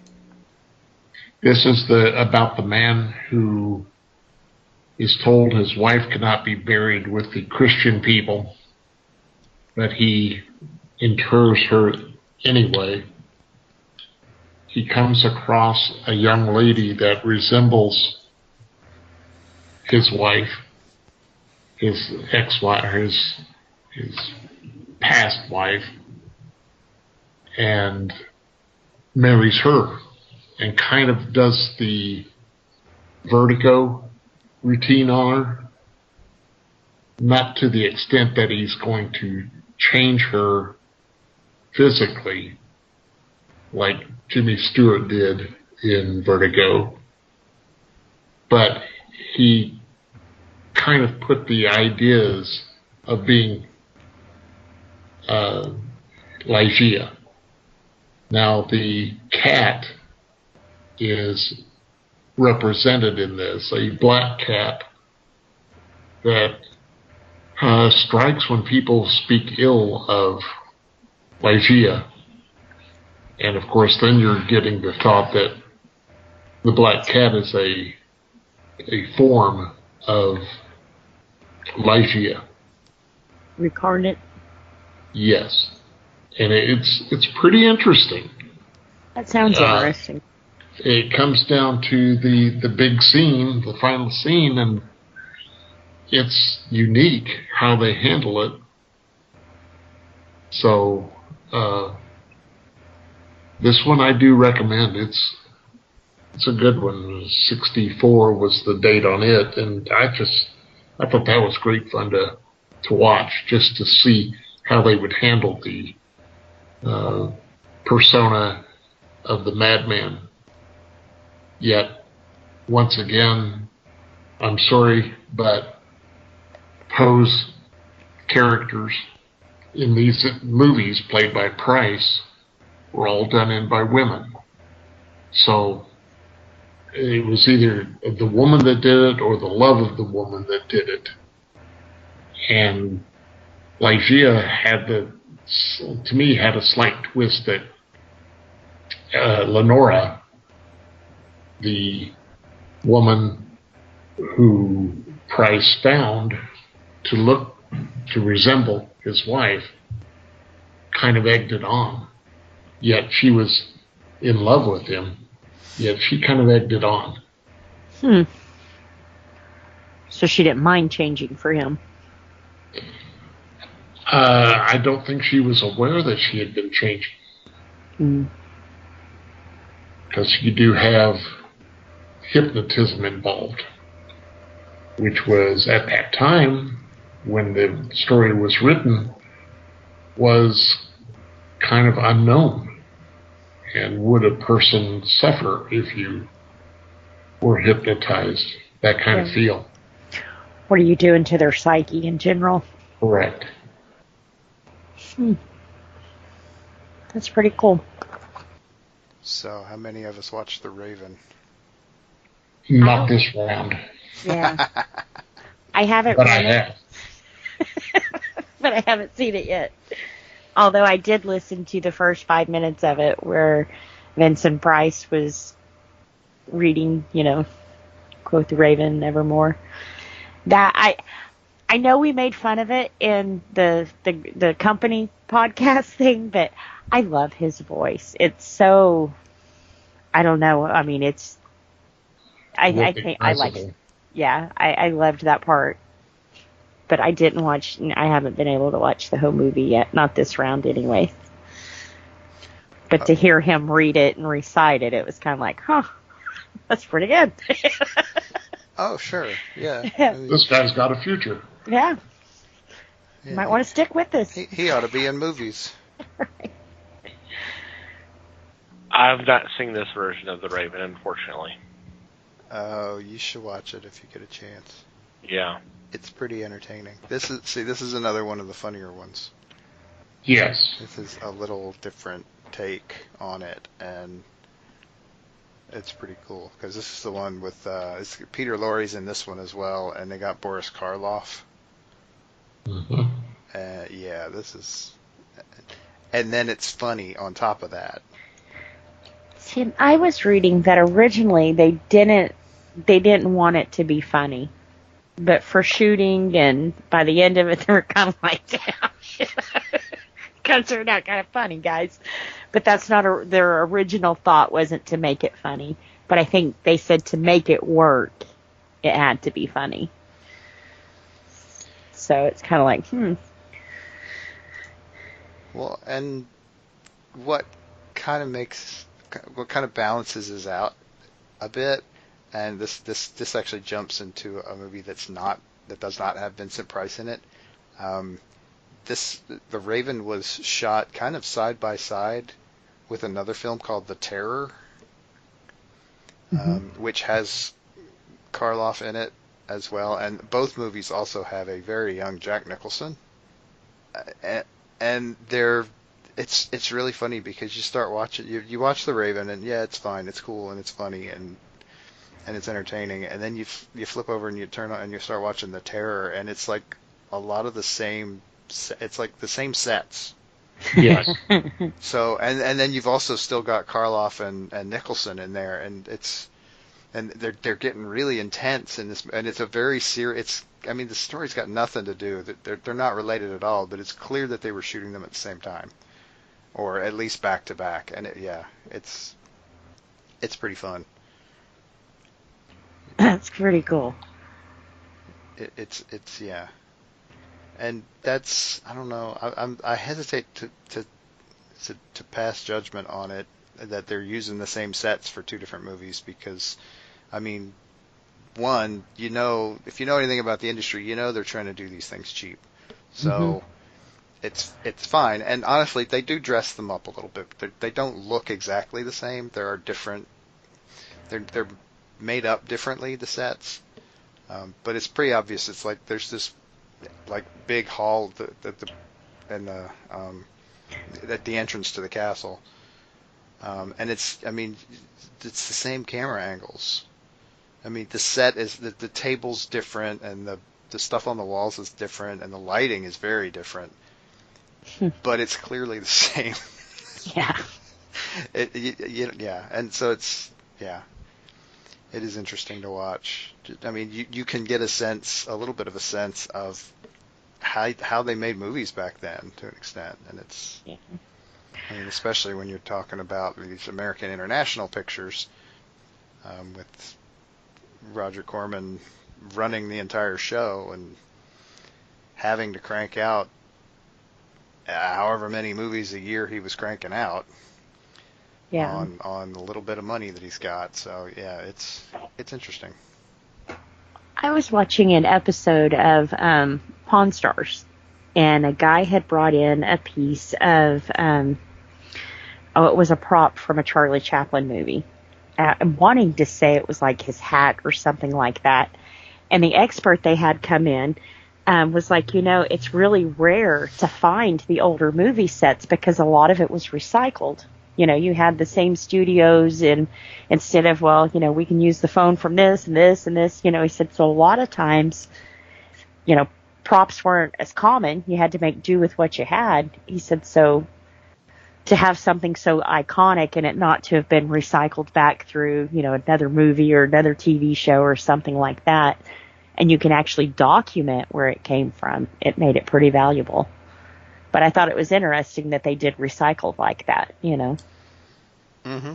This is about the man who is told his wife cannot be buried with the Christian people, but he inters her anyway. He comes across a young lady that resembles his wife, his ex-wife, his past wife, and marries her, and kind of does the Vertigo routine on her. Not to the extent that he's going to change her physically, like Jimmy Stewart did in Vertigo, but he kind of put the ideas of being Ligeia. Now, the cat is represented in this, a black cat that strikes when people speak ill of Ligeia. And of course, then you're getting the thought that the black cat is a form of Ligeia. Reincarnate. Yes. And it's pretty interesting. That sounds interesting. It comes down to the big scene, the final scene, and it's unique how they handle it. So, this one I do recommend. It's a good one. 64 was the date on it, and I thought that was great fun to watch, just to see how they would handle the persona of the madman. Yet, once again, I'm sorry, but Poe's characters in these movies played by Price were all done in by women. So it was either the woman that did it or the love of the woman that did it. And Ligeia to me, had a slight twist that Lenora, the woman who Price found to resemble his wife, kind of egged it on. Yet she was in love with him, yet she kind of egged it on. So she didn't mind changing for him. I don't think she was aware that she had been changing. Because you do have hypnotism involved, which was, at that time, when the story was written, was kind of unknown. And would a person suffer if you were hypnotized? That kind of feel. What are you doing to their psyche in general? Correct. That's pretty cool. So, how many of us watched The Raven? Not this round. Yeah. I haven't But run I have. but I haven't seen it yet. Although I did listen to the first 5 minutes of it where Vincent Price was reading, quote the Raven Nevermore. That I know we made fun of it in the company podcast thing, but I love his voice. It's so, I don't know. I mean, it's, I like, yeah, I loved that part. But I haven't been able to watch the whole movie yet. Not this round anyway. But to hear him read it and recite it, it was kind of like, that's pretty good. Oh, sure. Yeah. This guy's got a future. Yeah. You might want to stick with this. He ought to be in movies. Right. I've not seen this version of The Raven, unfortunately. Oh, you should watch it if you get a chance. Yeah. It's pretty entertaining. This is another one of the funnier ones. Yes. This is a little different take on it, and it's pretty cool because this is the one with Peter Lorre's in this one as well, and they got Boris Karloff. Mm-hmm. Yeah, this is, and then it's funny on top of that. See, I was reading that originally they didn't want it to be funny, but for shooting and by the end of it they were kind of like, damn, because they're not kind of funny, guys. But that's not their original thought wasn't to make it funny. But I think they said to make it work, it had to be funny. So it's kind of like, Well, and what kind of balances this out a bit, and this actually jumps into a movie that does not have Vincent Price in it. The Raven was shot kind of side by side with another film called The Terror, which has Karloff in it as well, and both movies also have a very young Jack Nicholson, and it's really funny because you start watching, you watch The Raven, and yeah, it's fine, it's cool, and it's funny, and it's entertaining, and then you flip over and you turn on and you start watching The Terror, and it's like a lot of the same. It's like the same sets. Yes. So and then you've also still got Karloff and Nicholson in there, and they're getting really intense in this, and it's a very serious. I mean, the story's got nothing to do. They're not related at all, but it's clear that they were shooting them at the same time, or at least back to back. And it's pretty fun. that's pretty cool. It's yeah. And that's, I don't know, I hesitate to pass judgment on it that they're using the same sets for two different movies because, I mean, one, if you know anything about the industry, they're trying to do these things cheap. So it's fine. And honestly, they do dress them up a little bit. They don't look exactly the same. There are different, they're made up differently, the sets. But it's pretty obvious. It's like there's this like big hall, the at the entrance to the castle. And it's the same camera angles. I mean, the set is the table's different, and the stuff on the walls is different, and the lighting is very different. But it's clearly the same. Yeah. Yeah, and so it is interesting to watch. I mean, you can get a little bit of a sense of how they made movies back then to an extent, and it's. Yeah. I mean, especially when you're talking about these American International pictures, with Roger Corman running the entire show and having to crank out however many movies a year he was cranking out. Yeah. On the little bit of money that he's got. So yeah, it's interesting. I was watching an episode of Pawn Stars, and a guy had brought in a piece of it was a prop from a Charlie Chaplin movie. I'm wanting to say it was like his hat or something like that. And the expert they had come in was like, it's really rare to find the older movie sets because a lot of it was recycled. You had the same studios, and instead of, we can use the phone from this and this and this, he said, so a lot of times, props weren't as common. You had to make do with what you had. He said, so to have something so iconic and it not to have been recycled back through, another movie or another TV show or something like that, and you can actually document where it came from, it made it pretty valuable. But I thought it was interesting that they did recycle like that, Mm-hmm.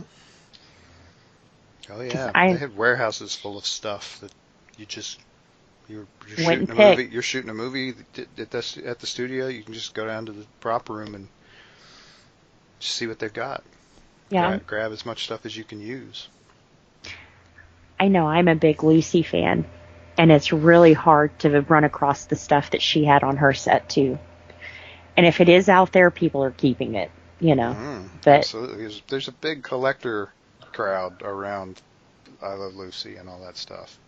Oh yeah, they had warehouses full of stuff that you're shooting a movie. You're shooting a movie at the studio. You can just go down to the prop room and just see what they've got. Yeah. Grab as much stuff as you can use. I know I'm a big Lucy fan, and it's really hard to run across the stuff that she had on her set too. And if it is out there, people are keeping it, But absolutely, there's a big collector crowd around I Love Lucy and all that stuff.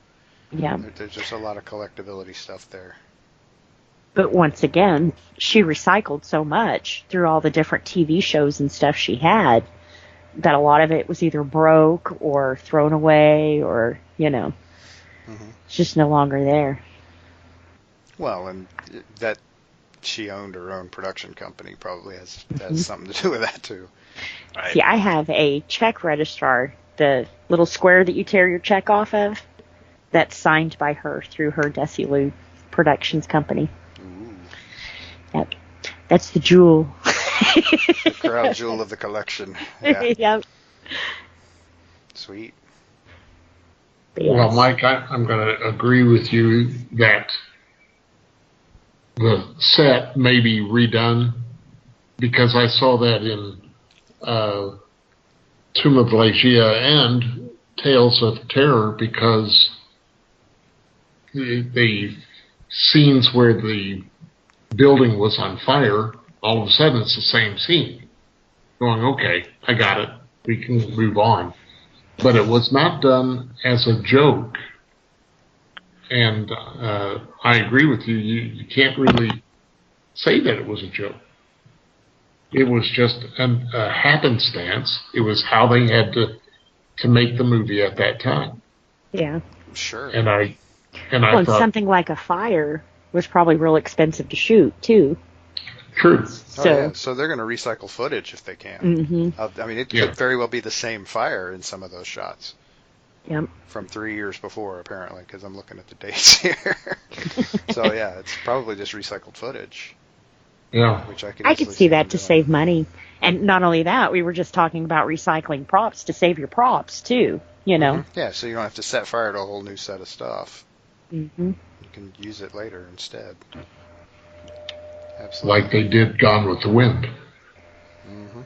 Yeah. There's just a lot of collectability stuff there. But once again, she recycled so much through all the different TV shows and stuff she had that a lot of it was either broke or thrown away or, it's just no longer there. Well, and that she owned her own production company probably has something to do with that too. Right. See, I have a check registrar, the little square that you tear your check off of, that's signed by her through her Desilu Productions company. Ooh. Yep. That's the jewel. The crown jewel of the collection. Yeah. Yep. Sweet. Yes. Well, Mike, I'm going to agree with you that the set may be redone, because I saw that in Tomb of Legia and Tales of Terror, because the scenes where the building was on fire, all of a sudden it's the same scene. Going, okay, I got it. We can move on. But it was not done as a joke. And I agree with you. You can't really say that it was a joke. It was just a happenstance. It was how they had to make the movie at that time. Yeah. Sure. And I Well, and thought, something like a fire was probably real expensive to shoot, too. true. So they're going to recycle footage if they can. Mm-hmm. I mean, it could very well be the same fire in some of those shots. Yep. From 3 years before, apparently, because I'm looking at the dates here. So yeah, it's probably just recycled footage. Yeah. Which I could see that to save money. And not only that, we were just talking about recycling props to save your props, too, Mm-hmm. Yeah, so you don't have to set fire to a whole new set of stuff. Mm-hmm. You can use it later instead. Absolutely. Like they did Gone with the Wind. Mm-hmm.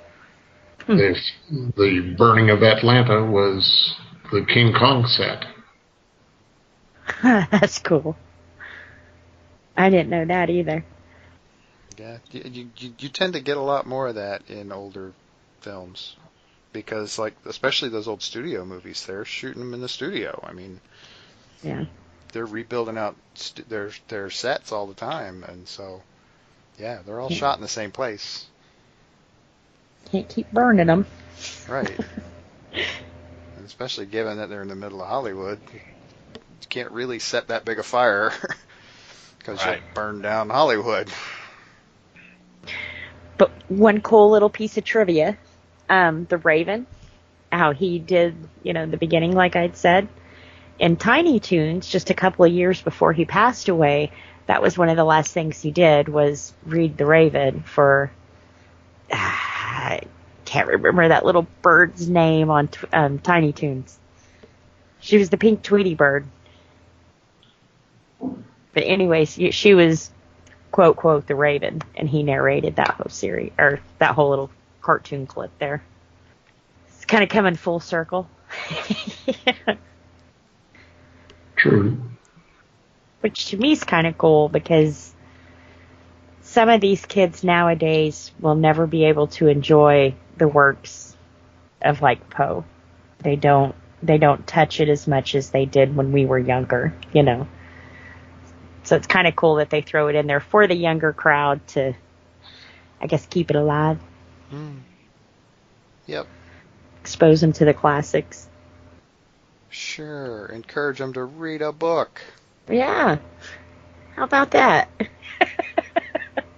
The burning of Atlanta was the King Kong set. That's cool. I didn't know that either. Yeah, you tend to get a lot more of that in older films, because especially those old studio movies, they're shooting them in the studio. I mean, yeah, they're rebuilding out their sets all the time, and so Yeah, they're all shot in the same place. Can't keep burning them. Right. And especially given that they're in the middle of Hollywood, you can't really set that big a fire because you'll burn down Hollywood. But one cool little piece of trivia, the Raven, how he did, the beginning, like I'd said, in Tiny Toons, just a couple of years before he passed away, that was one of the last things he did was read the Raven for, I can't remember that little bird's name on Tiny Toons. She was the pink Tweety bird. But anyways, she was, quote, quote, the Raven, and he narrated that whole series, or that whole little cartoon clip there. It's kind of coming full circle. Yeah. True. Which to me is kind of cool because some of these kids nowadays will never be able to enjoy the works of like Poe. They don't touch it as much as they did when we were younger, So it's kind of cool that they throw it in there for the younger crowd to, I guess, keep it alive. Yep. Expose them to the classics. Sure. Encourage them to read a book. Yeah. How about that?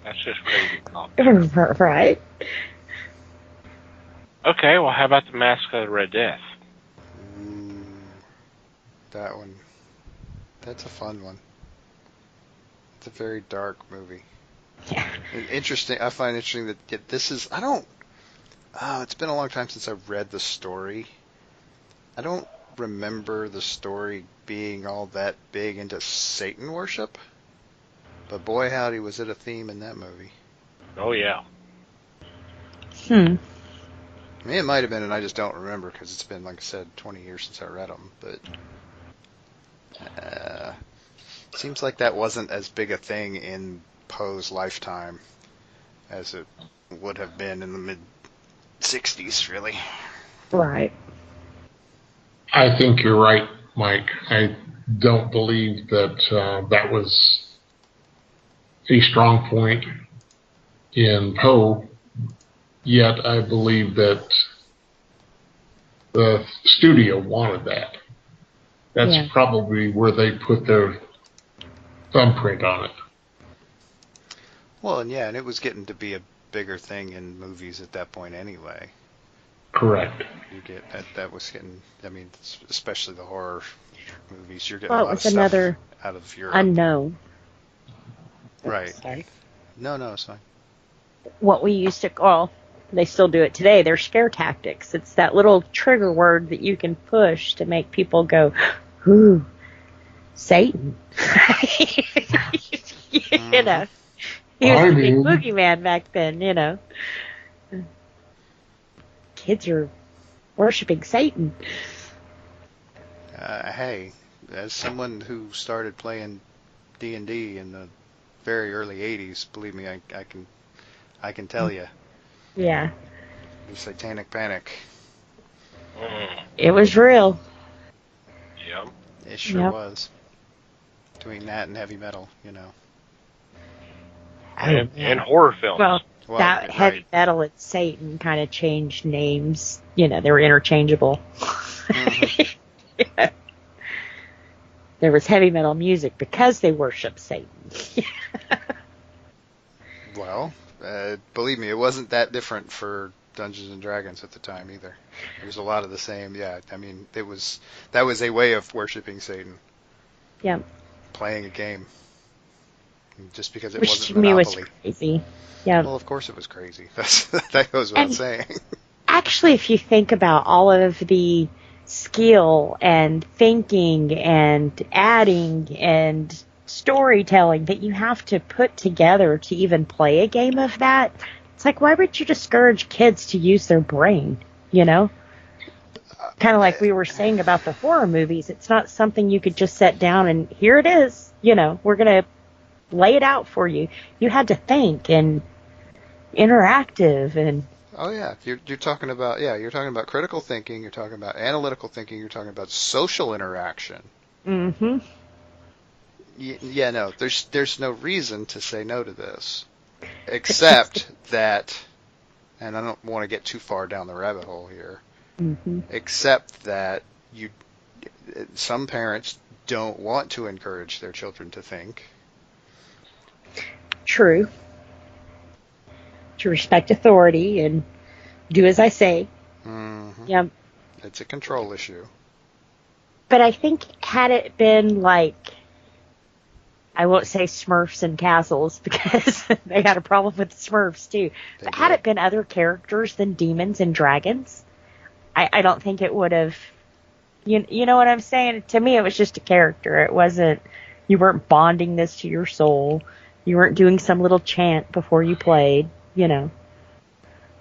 That's just crazy talk. Right? Okay, well, how about the Mask of the Red Death? Ooh, that one. That's a fun one. It's a very dark movie. Yeah. Interesting. I find interesting that this is. It's been a long time since I've read the story. I don't remember the story being all that big into Satan worship. But boy, howdy, was it a theme in that movie. Oh, yeah. I mean, it might have been, and I just don't remember because it's been, like I said, 20 years since I read them. But seems like that wasn't as big a thing in Poe's lifetime as it would have been in the mid-'60s, really. Right. I think you're right, Mike. I don't believe that that was a strong point in Poe, yet I believe that the studio wanted that. That's probably where they put their thumbprint on it. Well, and it was getting to be a bigger thing in movies at that point anyway. Correct. You get that was getting. I mean, especially the horror movies. You're getting a lot of stuff another out of Europe. Unknown. Right. Sorry. No, it's fine. What we used to, they still do it today. They're scare tactics. It's that little trigger word that you can push to make people go, ooh, Satan. You know. He was the big boogeyman back then, Kids are worshiping Satan. Hey, as someone who started playing D&D in the very early 80s, believe me, I can tell you. Yeah. The Satanic Panic. It was real. Yep. It sure was. Between that and heavy metal, And horror films. Well, that heavy metal and Satan kind of changed names. They were interchangeable. Yeah. There was heavy metal music because they worship Satan. Well, believe me, it wasn't that different for Dungeons and Dragons at the time either. There's a lot of the same. Yeah, I mean, that was a way of worshiping Satan. Yeah. Playing a game. Just because it Which wasn't to me Monopoly. was crazy. Yeah. Well, of course it was crazy. That goes without saying. Actually, if you think about all of the skill and thinking and adding and storytelling that you have to put together to even play a game of that, it's like, why would you discourage kids to use their brain, Kind of like we were saying about the horror movies. It's not something you could just set down and here it is, we're going to lay it out for you. You had to think and interactive and... Oh yeah, you're talking about critical thinking, you're talking about analytical thinking, you're talking about social interaction. Mm-hmm. Yeah, no, there's no reason to say no to this. Except that, and I don't want to get too far down the rabbit hole here, except that some parents don't want to encourage their children to think. True. To respect authority and do as I say. Mm-hmm. Yeah. It's a control issue. But I think had it been like, I won't say Smurfs and castles because they had a problem with the Smurfs too. But had it been other characters than demons and dragons, I don't think it would have. You know what I'm saying? To me, it was just a character. It wasn't. You weren't bonding this to your soul. You weren't doing some little chant before you played. You know.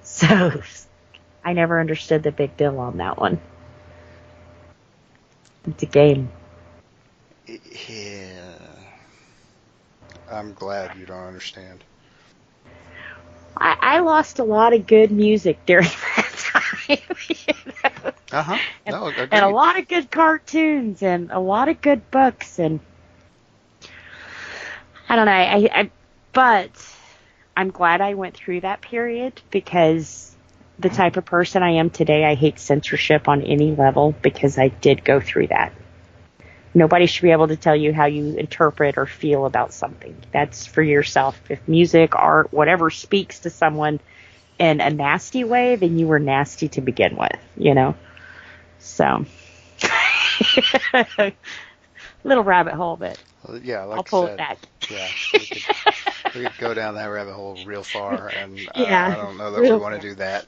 So I never understood the big deal on that one. It's a game. Yeah. I'm glad you don't understand. I lost a lot of good music during that time. Uh-huh. No, agreed. And a lot of good cartoons and a lot of good books and I don't know. But I'm glad I went through that period because the type of person I am today, I hate censorship on any level because I did go through that. Nobody should be able to tell you how you interpret or feel about something. That's for yourself. If music, art, whatever speaks to someone in a nasty way, then you were nasty to begin with, you know? So, little rabbit hole, but yeah, like I'll pull I said, it back. Yeah, we could go down that rabbit hole real far, and Yeah, I don't know that we want to do that.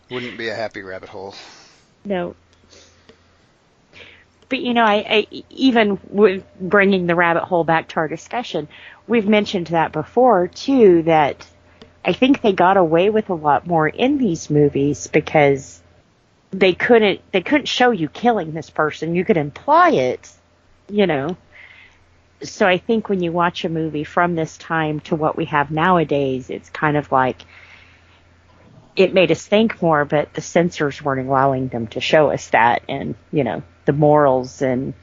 Wouldn't be a happy rabbit hole. No. But, you know, I even with bringing the rabbit hole back to our discussion, we've mentioned that before, too, that I think they got away with a lot more in these movies because they couldn't show you killing this person. You could imply it, you know. So I think when you watch a movie from this time to what we have nowadays, it's kind of like it made us think more, but the censors weren't allowing them to show us that and, you know, the morals and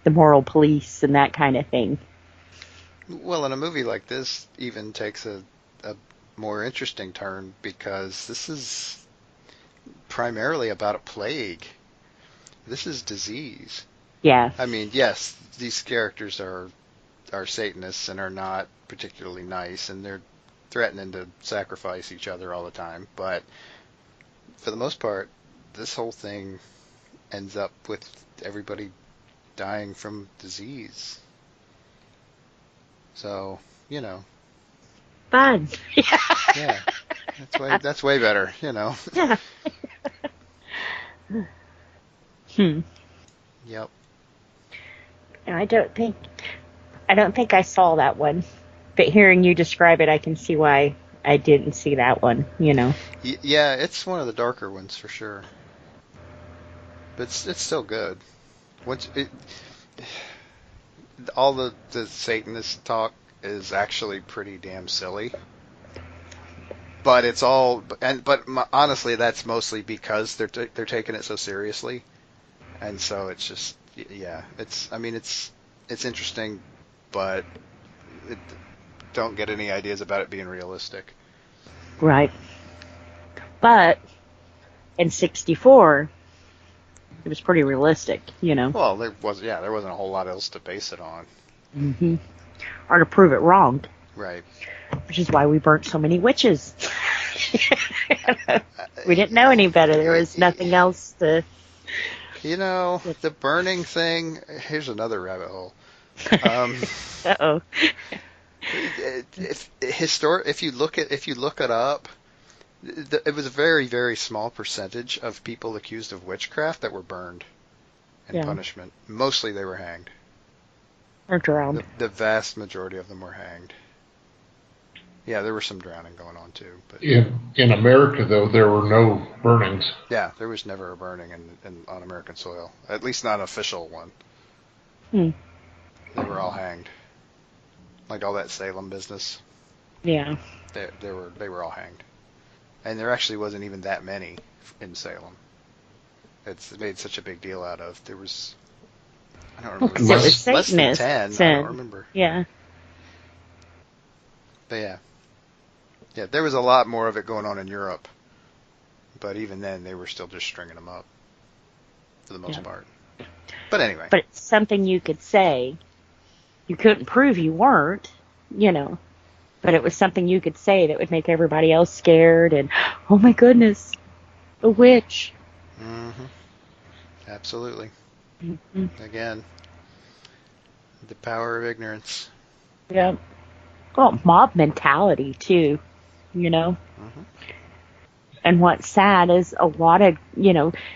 the moral police and that kind of thing. Well, in a movie like this even takes a more interesting turn because this is primarily about a plague. This is disease. Yeah. I mean, yes, these characters are Satanists and are not particularly nice, and they're threatening to sacrifice each other all the time. But for the most part, this whole thing ends up with everybody dying from disease. So, you know. Fun. Yeah. That's way better, you know. Yeah. Yep. I don't think I saw that one. But hearing you describe it, I can see why I didn't see that one, you know. Yeah, it's one of the darker ones for sure. But it's still good. All the Satanist talk is actually pretty damn silly. But it's all honestly, that's mostly because they're taking it so seriously, and so it's just it's interesting, but don't get any ideas about it being realistic. Right. But in '64, it was pretty realistic, you know. Well, there wasn't a whole lot else to base it on. Mm-hmm. Or to prove it wrong. Right. Which is why we burnt so many witches. We didn't know any better. There was nothing else to... You know, the burning thing, here's another rabbit hole. Uh-oh. If you look it up, it was a very, very small percentage of people accused of witchcraft that were burned in punishment. Mostly they were hanged. Or drowned. The vast majority of them were hanged. Yeah, there was some drowning going on too. But in America, though, there were no burnings. Yeah, there was never a burning on American soil. At least not an official one. They were all hanged. Like all that Salem business. Yeah. They were all hanged. And there actually wasn't even that many in Salem. It's made such a big deal out of. There was, I don't remember. Well, it was less than Satanists. 10. I don't remember. Yeah. But yeah, there was a lot more of it going on in Europe. But even then, they were still just stringing them up for the most part. But anyway. But it's something you could say. You couldn't prove you weren't, but it was something you could say that would make everybody else scared and, oh my goodness, a witch. Mm-hmm. Absolutely. Mm-hmm. Again, the power of ignorance. Yeah. Well, mob mentality, too, Mm-hmm. And what's sad is a lot of,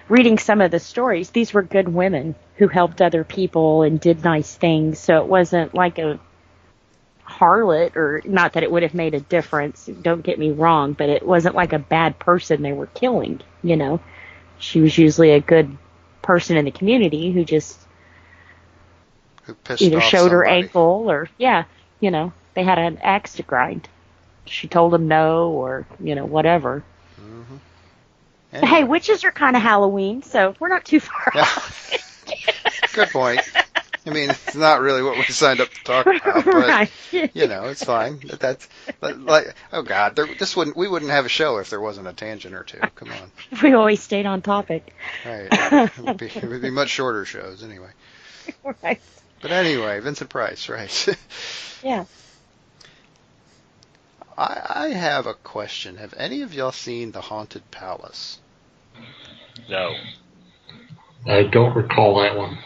reading some of the stories, these were good women who helped other people and did nice things. So it wasn't like a harlot, or not that it would have made a difference. Don't get me wrong, but it wasn't like a bad person they were killing, She was usually a good person in the community who just Who pissed either off showed her somebody. ankle or, they had an axe to grind. She told them no or, whatever. Mm-hmm. Anyway. Hey, witches are kind of Halloween, so we're not too far off. Good point. I mean, it's not really what we signed up to talk about, but right. It's fine. That's like, oh God, we wouldn't have a show if there wasn't a tangent or two. Come on. We always stayed on topic. Right. It would be much shorter shows anyway. Right. But anyway, Vincent Price, right? Yeah. I have a question. Have any of y'all seen The Haunted Palace? No. I don't recall that one.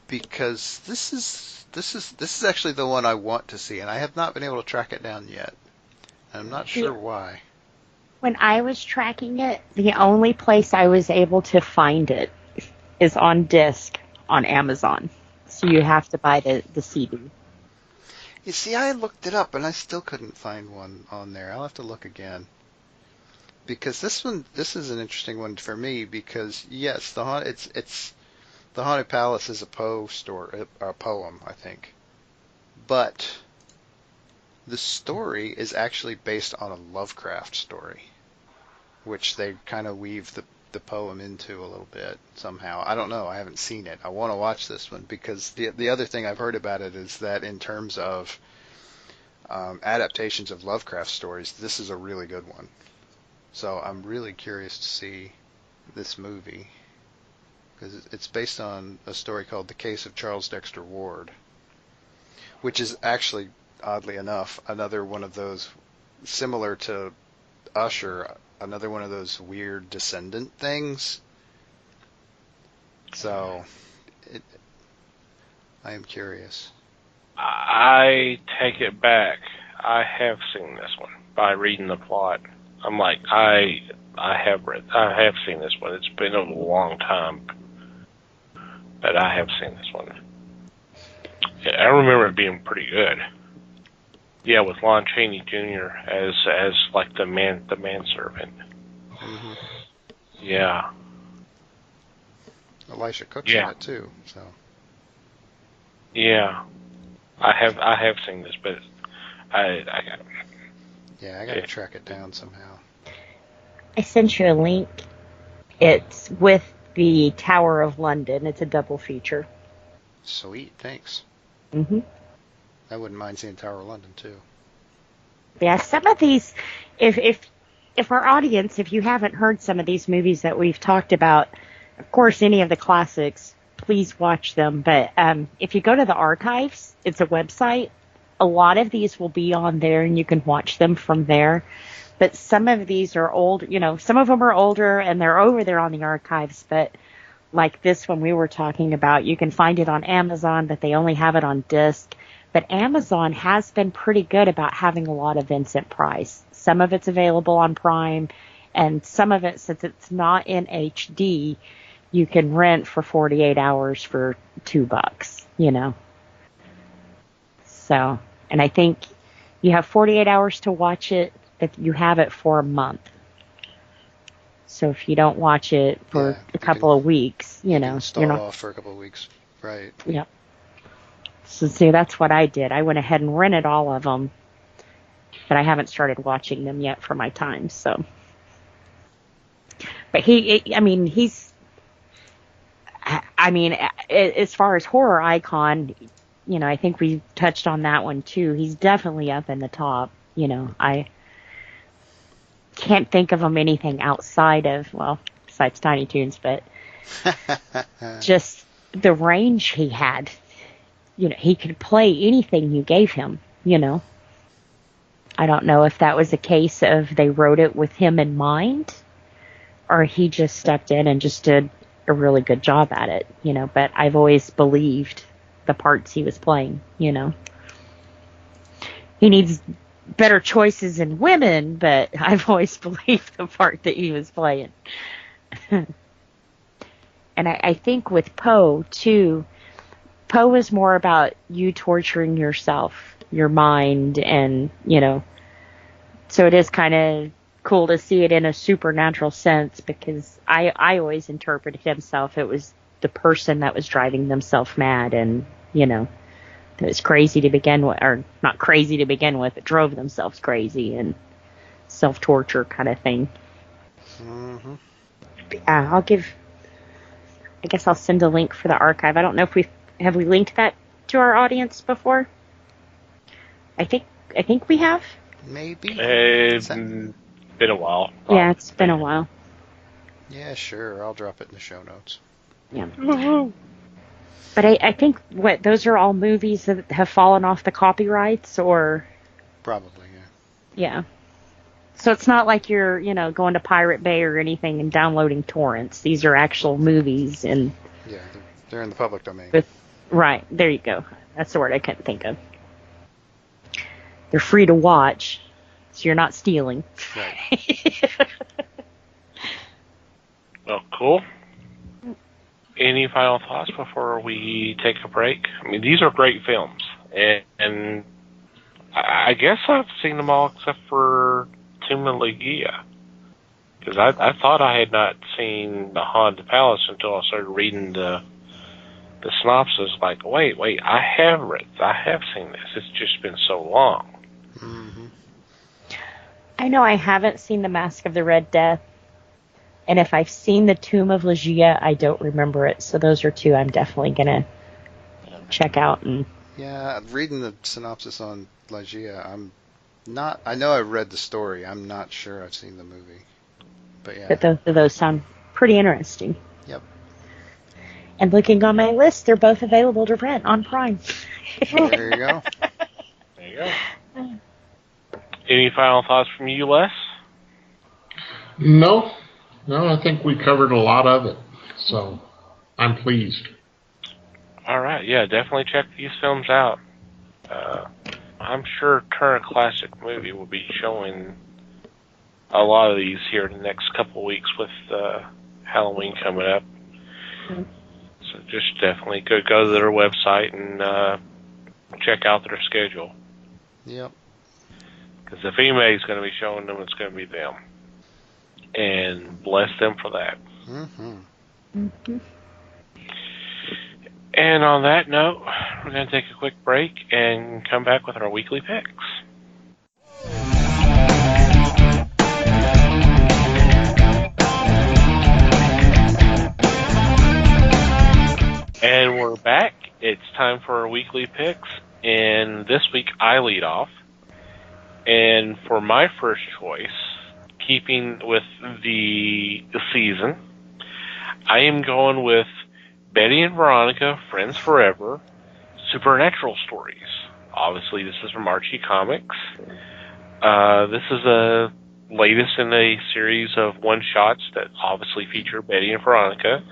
Because this is actually the one I want to see, and I have not been able to track it down yet. I'm not sure why. When I was tracking it, the only place I was able to find it is on disc on Amazon. So you have to buy the CD. You see, I looked it up and I still couldn't find one on there. I'll have to look again. Because this is an interesting one for me because yes, the Haunted Palace is a a poem, I think. But the story is actually based on a Lovecraft story, which they kind of weave the poem into a little bit somehow. I don't know. I haven't seen it. I want to watch this one because the other thing I've heard about it is that in terms of adaptations of Lovecraft stories, this is a really good one. So I'm really curious to see this movie because it's based on a story called The Case of Charles Dexter Ward, which is actually, oddly enough, another one of those, similar to Usher, another one of those weird descendant things. So, I am curious. I take it back. I have seen this one by reading the plot. I'm like, I have seen this one. It's been a long time, but I have seen this one. Yeah, I remember it being pretty good. Yeah, with Lon Chaney Jr. as like the manservant. Mm-hmm. Yeah. Elisha Cook's in it too. So. Yeah, I have seen this, but I got. Yeah, I got to track it down somehow. I sent you a link. It's with the Tower of London. It's a double feature. Sweet, thanks. Mm-hmm. I wouldn't mind seeing Tower of London too. Yeah, some of these, if our audience, if you haven't heard some of these movies that we've talked about, of course, any of the classics, please watch them. But if you go to the archives, it's a website. A lot of these will be on there, and you can watch them from there. But some of these are old, some of them are older, and they're over there on the archives. But like this one we were talking about, you can find it on Amazon, but they only have it on disc. But Amazon has been pretty good about having a lot of Vincent Price. Some of it's available on Prime, and some of it, since it's not in HD, you can rent for 48 hours for $2, So, and I think you have 48 hours to watch it, but you have it for a month. So if you don't watch it for a couple of weeks, you can stall off for a couple of weeks. Right. Yep. So see, that's what I did. I went ahead and rented all of them, but I haven't started watching them yet for my time. So, but he's as far as horror icon, I think we touched on that one too. He's definitely up in the top. I can't think of him anything outside of, well, besides Tiny Toons, but just the range he had. He could play anything you gave him, I don't know if that was a case of they wrote it with him in mind, or he just stepped in and just did a really good job at it, but I've always believed the parts he was playing, He needs better choices in women, but I've always believed the part that he was playing. And I think with Poe, too, Poe is more about you torturing yourself, your mind, and, so it is kind of cool to see it in a supernatural sense, because I always interpreted himself, it was the person that was driving themselves mad, and, it was crazy to begin with, or not crazy to begin with, but drove themselves crazy and self-torture kind of thing. Mm-hmm. Yeah, I guess I'll send a link for the archive. I don't know if have we linked that to our audience before? I think we have. Maybe. It's been a while. Probably. Yeah, it's been a while. Yeah, sure. I'll drop it in the show notes. Yeah. But I think those are all movies that have fallen off the copyrights, or probably, yeah. Yeah. So it's not like you're, going to Pirate Bay or anything and downloading torrents. These are actual movies, and yeah, they're in the public domain. Right, there you go. That's the word I couldn't think of. They're free to watch, so you're not stealing. Right. Well, cool. Any final thoughts before we take a break? I mean, these are great films, and I guess I've seen them all except for Tomb of Legia, because I thought I had not seen The Haunted Palace until I started reading the synopsis. Like, wait, I have seen this. It's just been so long. Mm-hmm. I know I haven't seen The Mask of the Red Death, and if I've seen The Tomb of Legia, I don't remember it. So those are two I'm definitely gonna check out. And yeah, reading the synopsis on Legia, I know I've read the story. I'm not sure I've seen the movie. But yeah. But both of those sound pretty interesting. Yep. And looking on my list, they're both available to rent on Prime. There you go. There you go. Any final thoughts from you, Les? No, I think we covered a lot of it, so I'm pleased. All right, yeah, definitely check these films out. I'm sure Turner Classic Movie will be showing a lot of these here in the next couple of weeks with Halloween coming up. Mm-hmm. So just definitely go to their website and check out their schedule. Yep. Because if anybody's going to be showing them, it's going to be them. And bless them for that. Mm-hmm. Mm-hmm. And on that note, we're going to take a quick break and come back with our weekly picks. And we're back. It's time for our weekly picks. And this week I lead off. And for my first choice, keeping with the season, I am going with Betty and Veronica, Friends Forever, Supernatural Stories. Obviously, this is from Archie Comics. This is the latest in a series of one-shots that obviously feature Betty and Veronica.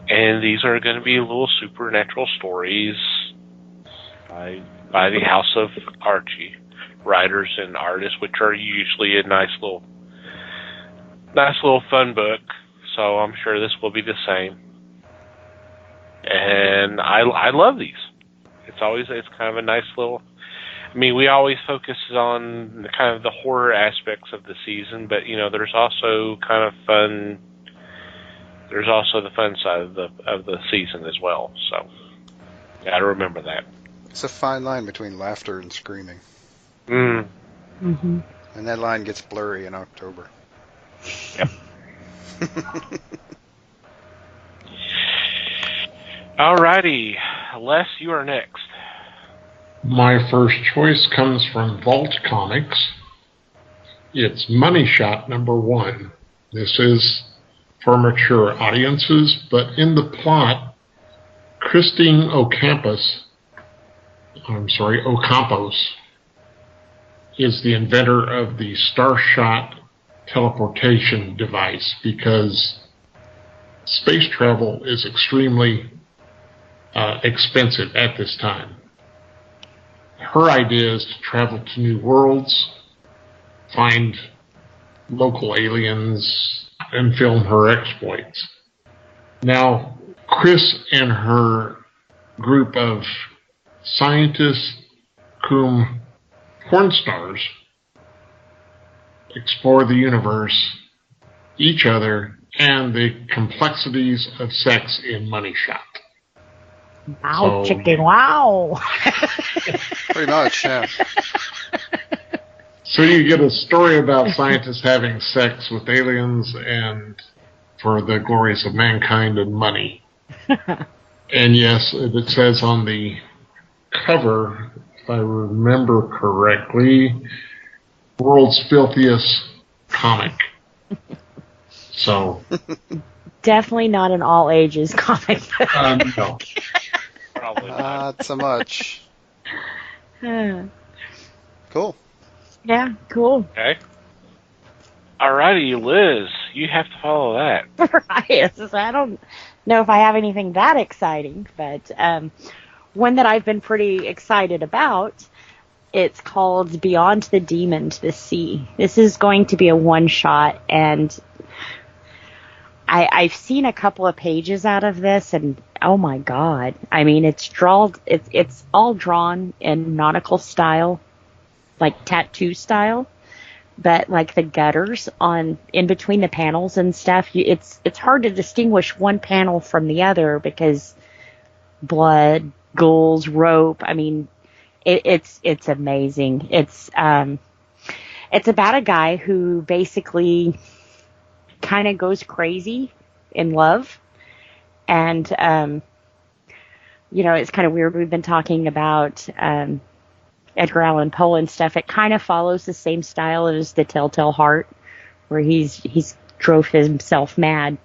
And these are going to be little supernatural stories by the House of Archie, writers and artists, which are usually a nice little fun book. So I'm sure this will be the same. And I love these. It's kind of a nice little. I mean, we always focus on the kind of the horror aspects of the season, but there's also kind of fun. There's also the fun side of the season as well. So, gotta remember that. It's a fine line between laughter and screaming. Mm-hmm. And that line gets blurry in October. Yep. Alrighty, Les, you are next. My first choice comes from Vault Comics. It's Money Shot #1. This is for mature audiences, but in the plot, Christine Ocampos is the inventor of the Starshot teleportation device because space travel is extremely expensive at this time. Her idea is to travel to new worlds, find local aliens, and film her exploits. Now, Chris and her group of scientists cum porn stars explore the universe, each other, and the complexities of sex in Money Shot. Wow, chicken, wow. Pretty much, yeah. So you get a story about scientists having sex with aliens and for the glories of mankind and money. And yes, it says on the cover, if I remember correctly, world's filthiest comic. So Definitely not an all ages comic book. no. Probably not. Not so much. Cool. Yeah, cool. Okay. Alrighty, Liz, you have to follow that. Right. So I don't know if I have anything that exciting, but one that I've been pretty excited about, it's called Beyond the Demon to the Sea. This is going to be a one-shot, and I've seen a couple of pages out of this, and oh my god. I mean, it's all drawn in nautical style, like tattoo style. But like the gutters in between the panels and stuff, it's hard to distinguish one panel from the other because blood, ghouls, rope. I mean, it's amazing. It's about a guy who basically kind of goes crazy in love, and it's kind of weird. We've been talking about Edgar Allan Poe and stuff. It kind of follows the same style as The Telltale Heart, where he's drove himself mad,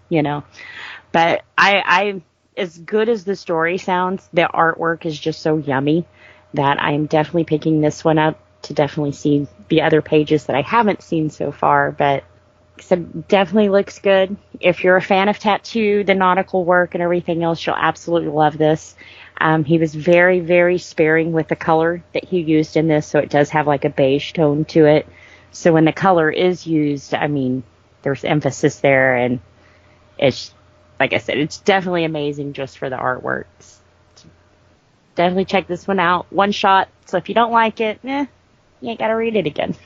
But I as good as the story sounds, the artwork is just so yummy that I'm definitely picking this one up to definitely see the other pages that I haven't seen so far. But it definitely looks good. If you're a fan of tattoo, the nautical work, and everything else, you'll absolutely love this. He was very, very sparing with the color that he used in this, so it does have like a beige tone to it. So when the color is used, I mean, there's emphasis there, and it's, like I said, it's definitely amazing just for the artwork. Definitely check this one out. One shot, so if you don't like it, you ain't got to read it again.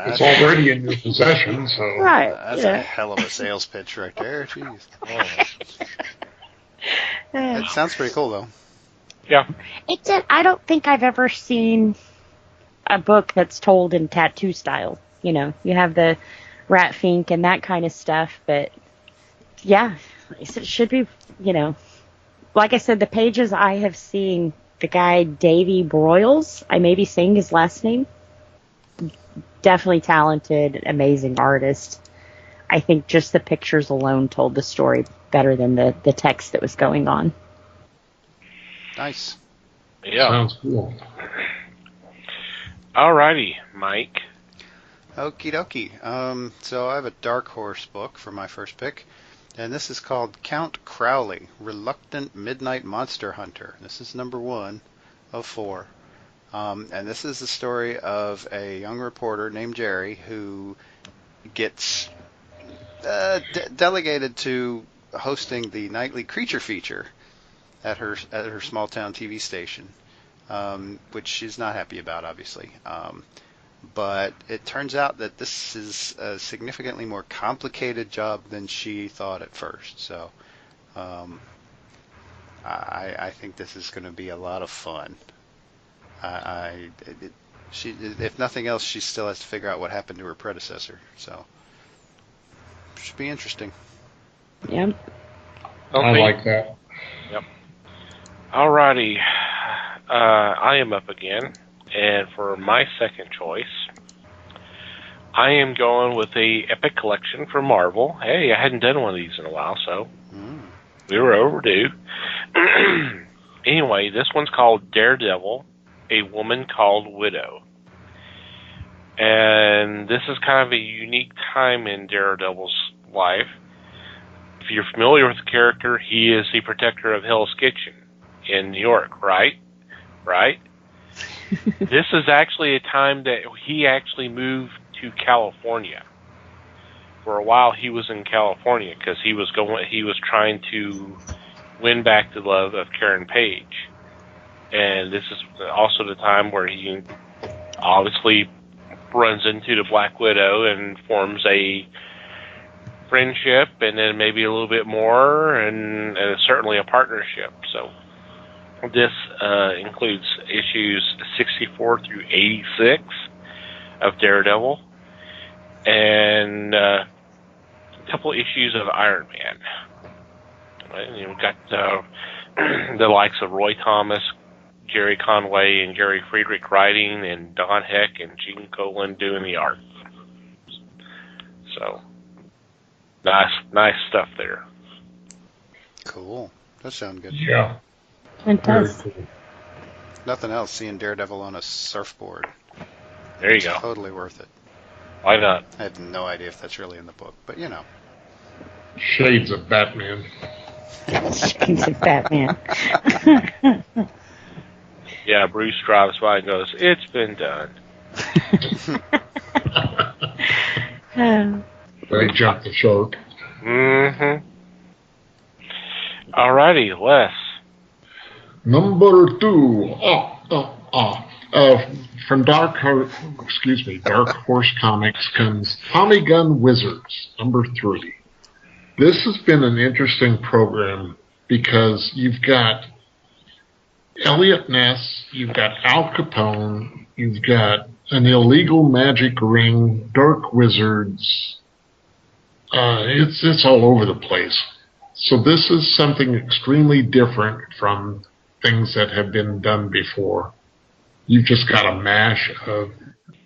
It's already in your possession, so... Right. That's a hell of a sales pitch right there. Jeez. It sounds pretty cool, though. Yeah. I don't think I've ever seen a book that's told in tattoo style. You have the rat fink and that kind of stuff, but yeah, it should be, like I said, the pages I have seen, the guy Davy Broyles, I may be saying his last name, definitely talented, amazing artist. I think just the pictures alone told the story better than the text that was going on. Nice. Yeah. Sounds cool. Alrighty, Mike. Okie dokie. So I have a Dark Horse book for my first pick, and this is called Count Crowley, Reluctant Midnight Monster Hunter. This is #1 of 4. And this is the story of a young reporter named Jerry who gets delegated to hosting the nightly creature feature at her small town TV station, which she's not happy about, obviously. But it turns out that this is a significantly more complicated job than she thought at first. So I think this is going to be a lot of fun. If nothing else, she still has to figure out what happened to her predecessor. So should be interesting. Yep. I like that. Yep. Alrighty. I am up again, and for my second choice, I am going with the Epic Collection from Marvel. Hey, I hadn't done one of these in a while, so we were overdue. Anyway, this one's called Daredevil, A Woman Called Widow. And this is kind of a unique time in Daredevil's life. If you're familiar with the character, he is the protector of Hell's Kitchen in New York, right? Right? This is actually a time that he actually moved to California. For a while, he was in California because he was trying to win back the love of Karen Page. And this is also the time where he obviously runs into the Black Widow and forms a friendship, and then maybe a little bit more, and certainly a partnership. So this includes issues 64 through 86 of Daredevil, and a couple issues of Iron Man. And we've got the likes of Roy Thomas, Jerry Conway, and Gary Friedrich writing, and Don Heck and Gene Colan doing the art. So, nice stuff there. Cool. That sounds good. Yeah. It does. Very cool. Nothing else, seeing Daredevil on a surfboard. There you go. Totally worth it. Why not? I have no idea if that's really in the book, but you know. Shades of Batman. Shades of Batman. Yeah, Bruce drives by and goes, "It's been done." They jumped the shark. Mm-hmm. Alrighty, Les. Number 2. From Dark Horse Comics comes Tommy Gun Wizards, number 3. This has been an interesting program because you've got Elliot Ness, you've got Al Capone, you've got an illegal magic ring, dark wizards. It's all over the place. So this is something extremely different from things that have been done before. You've just got a mash of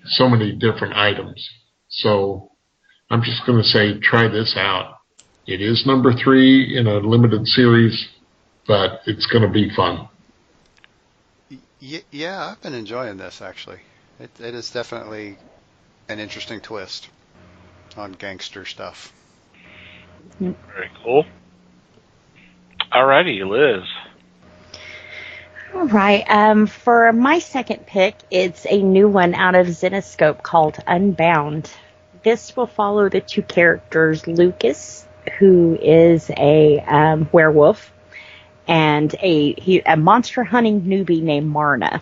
so many different items. So I'm just going to say try this out. It is number 3 in a limited series, but it's going to be fun. Yeah, I've been enjoying this, actually. It is definitely an interesting twist on gangster stuff. Very cool. Alrighty, Liz. All right. For my second pick, it's a new one out of Zenescope called Unbound. This will follow the two characters, Lucas, who is a werewolf, and a monster hunting newbie named Marna.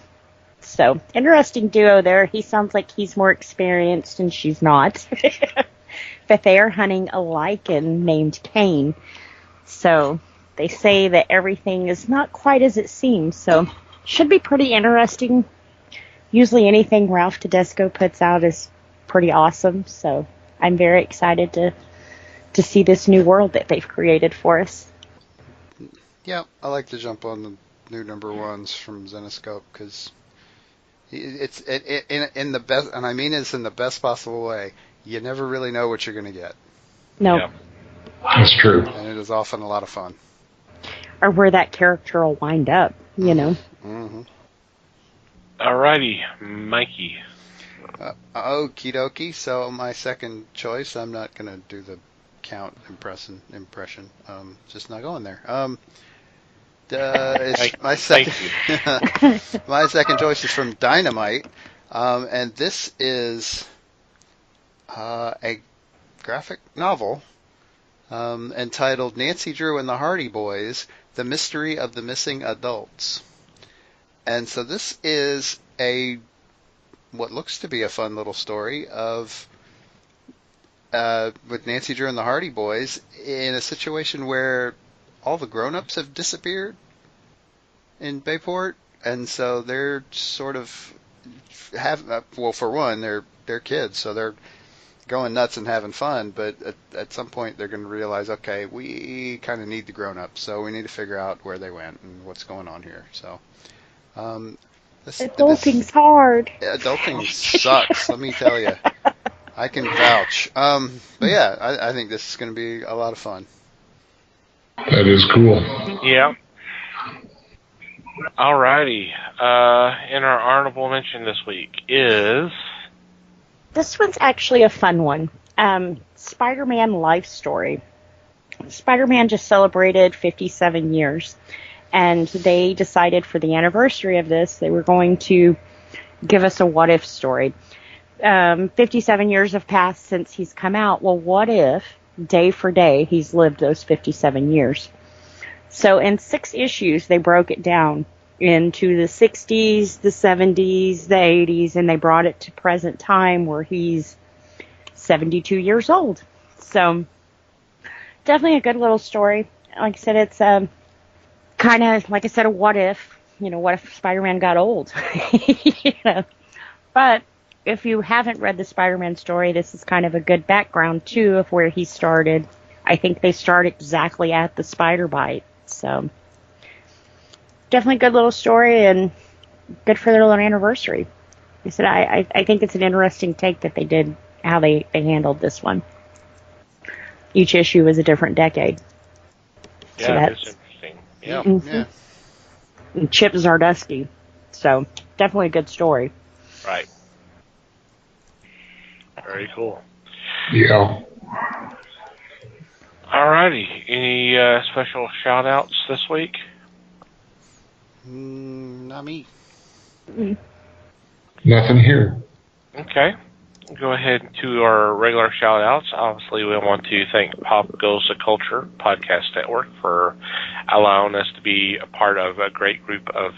So, interesting duo there. He sounds like he's more experienced and she's not. But they are hunting a lichen named Cain. So, they say that everything is not quite as it seems. So, should be pretty interesting. Usually anything Ralph Tedesco puts out is pretty awesome. So, I'm very excited to see this new world that they've created for us. Yeah, I like to jump on the new number 1s from Zenescope because it's in the best, and I mean it's in the best possible way. You never really know what you're going to get. No. Yeah. That's true. And it is often a lot of fun. Or where that character will wind up, you know. Mm-hmm. Alrighty, Mikey. Okie dokie. So my second choice, I'm not going to do the count impression. Just not going there. My second my second choice is from Dynamite, and this is a graphic novel entitled Nancy Drew and the Hardy Boys: The Mystery of the Missing Adults. And so this is what looks to be a fun little story of with Nancy Drew and the Hardy Boys in a situation where all the grown-ups have disappeared in Bayport, and so they're sort of for one, they're kids, so they're going nuts and having fun, but at some point they're going to realize, okay, we kind of need the grown-ups, so we need to figure out where they went and what's going on here. So, adulting's hard. Adulting sucks, let me tell you. I can vouch. But yeah, I think this is going to be a lot of fun. That is cool. Yeah. Alrighty. And our honorable mention this week is... This one's actually a fun one. Spider-Man Life Story. Spider-Man just celebrated 57 years, and they decided for the anniversary of this, they were going to give us a what-if story. 57 years have passed since he's come out. Well, what if, day for day, he's lived those 57 years? So in 6 issues, they broke it down into the 60s, the 70s, the 80s, and they brought it to present time where he's 72 years old. So definitely a good little story. Like I said, it's kind of, like I said, a what if. What if Spider-Man got old? But if you haven't read the Spider-Man story, this is kind of a good background, too, of where he started. I think they start exactly at the spider bite. So definitely a good little story and good for their little anniversary. I said I think it's an interesting take that they did, how they handled this one. Each issue is a different decade. Yeah, so that's interesting. Yeah. Mm-hmm. Yeah. And Chip Zdarsky. So definitely a good story. Right. Very cool. Yeah. Alrighty. Any special shout-outs this week? Not me. Nothing here. Okay. Go ahead to our regular shout-outs. Obviously, we want to thank Pop Goes the Culture Podcast Network for allowing us to be a part of a great group of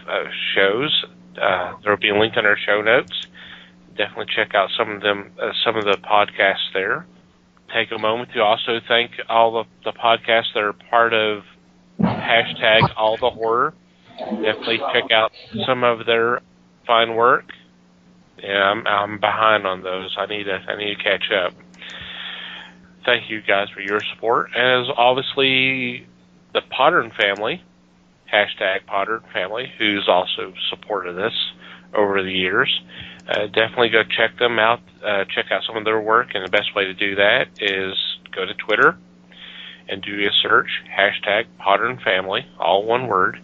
shows. There will be a link in our show notes. Definitely check out some of the podcasts there. Take a moment to also thank all the podcasts that are part of hashtag All the Horror. Definitely check out some of their fine work. Yeah, I'm behind on those. I need to catch up. Thank you guys for your support. As obviously the Pottern family, hashtag Pottern family, who's also supported us over the years. Definitely go check them out. Check out some of their work, and the best way to do that is go to Twitter and do a search, hashtag Pottern family, all one word,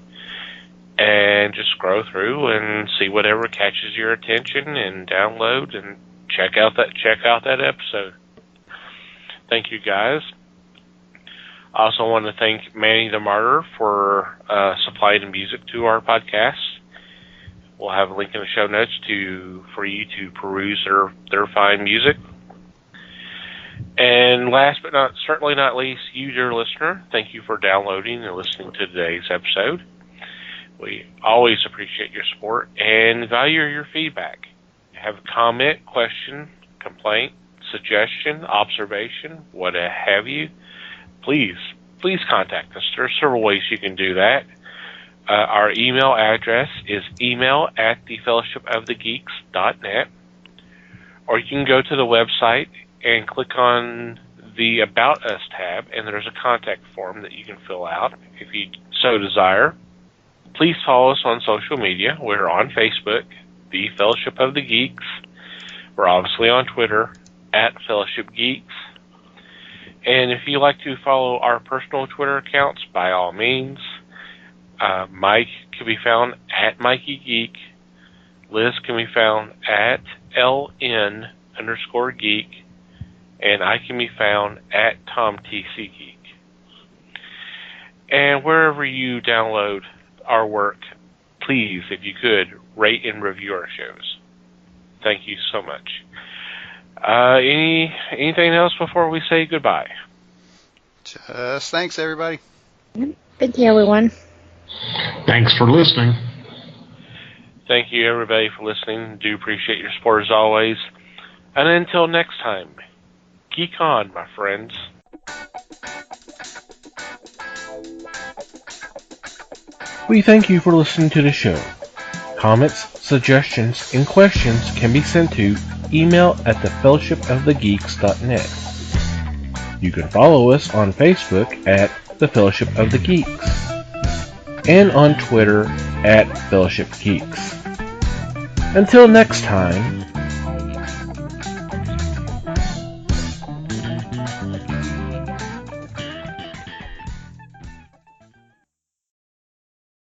and just scroll through and see whatever catches your attention and download and check out that episode. Thank you guys. I also want to thank Manny the Martyr for supplying the music to our podcast. We'll have a link in the show notes for you to peruse their fine music. And last but certainly not least, you, dear listener, thank you for downloading and listening to today's episode. We always appreciate your support and value your feedback. Have a comment, question, complaint, suggestion, observation, what have you, please contact us. There are several ways you can do that. Our email address is email@thefellowshipofthegeeks.net, or you can go to the website and click on the About Us tab, and there's a contact form that you can fill out if you so desire. Please follow us on social media. We're on Facebook, The Fellowship of the Geeks. We're obviously on Twitter, @FellowshipGeeks. And if you like to follow our personal Twitter accounts, by all means. Mike can be found @MikeyGeek. Liz can be found @LN_geek. And I can be found @TomTCGeek. And wherever you download our work, please, if you could, rate and review our shows. Thank you so much. Anything else before we say goodbye? Just thanks, everybody. Thank you, everyone. Thanks for listening. Thank you, everybody, for listening. Do appreciate your support as always. And until next time, geek on, my friends. We thank you for listening to the show. Comments, suggestions, and questions can be sent to email@thefellowshipofthegeeks.net. You can follow us on Facebook at The Fellowship of the Geeks and on Twitter at Fellowship Geeks. Until next time,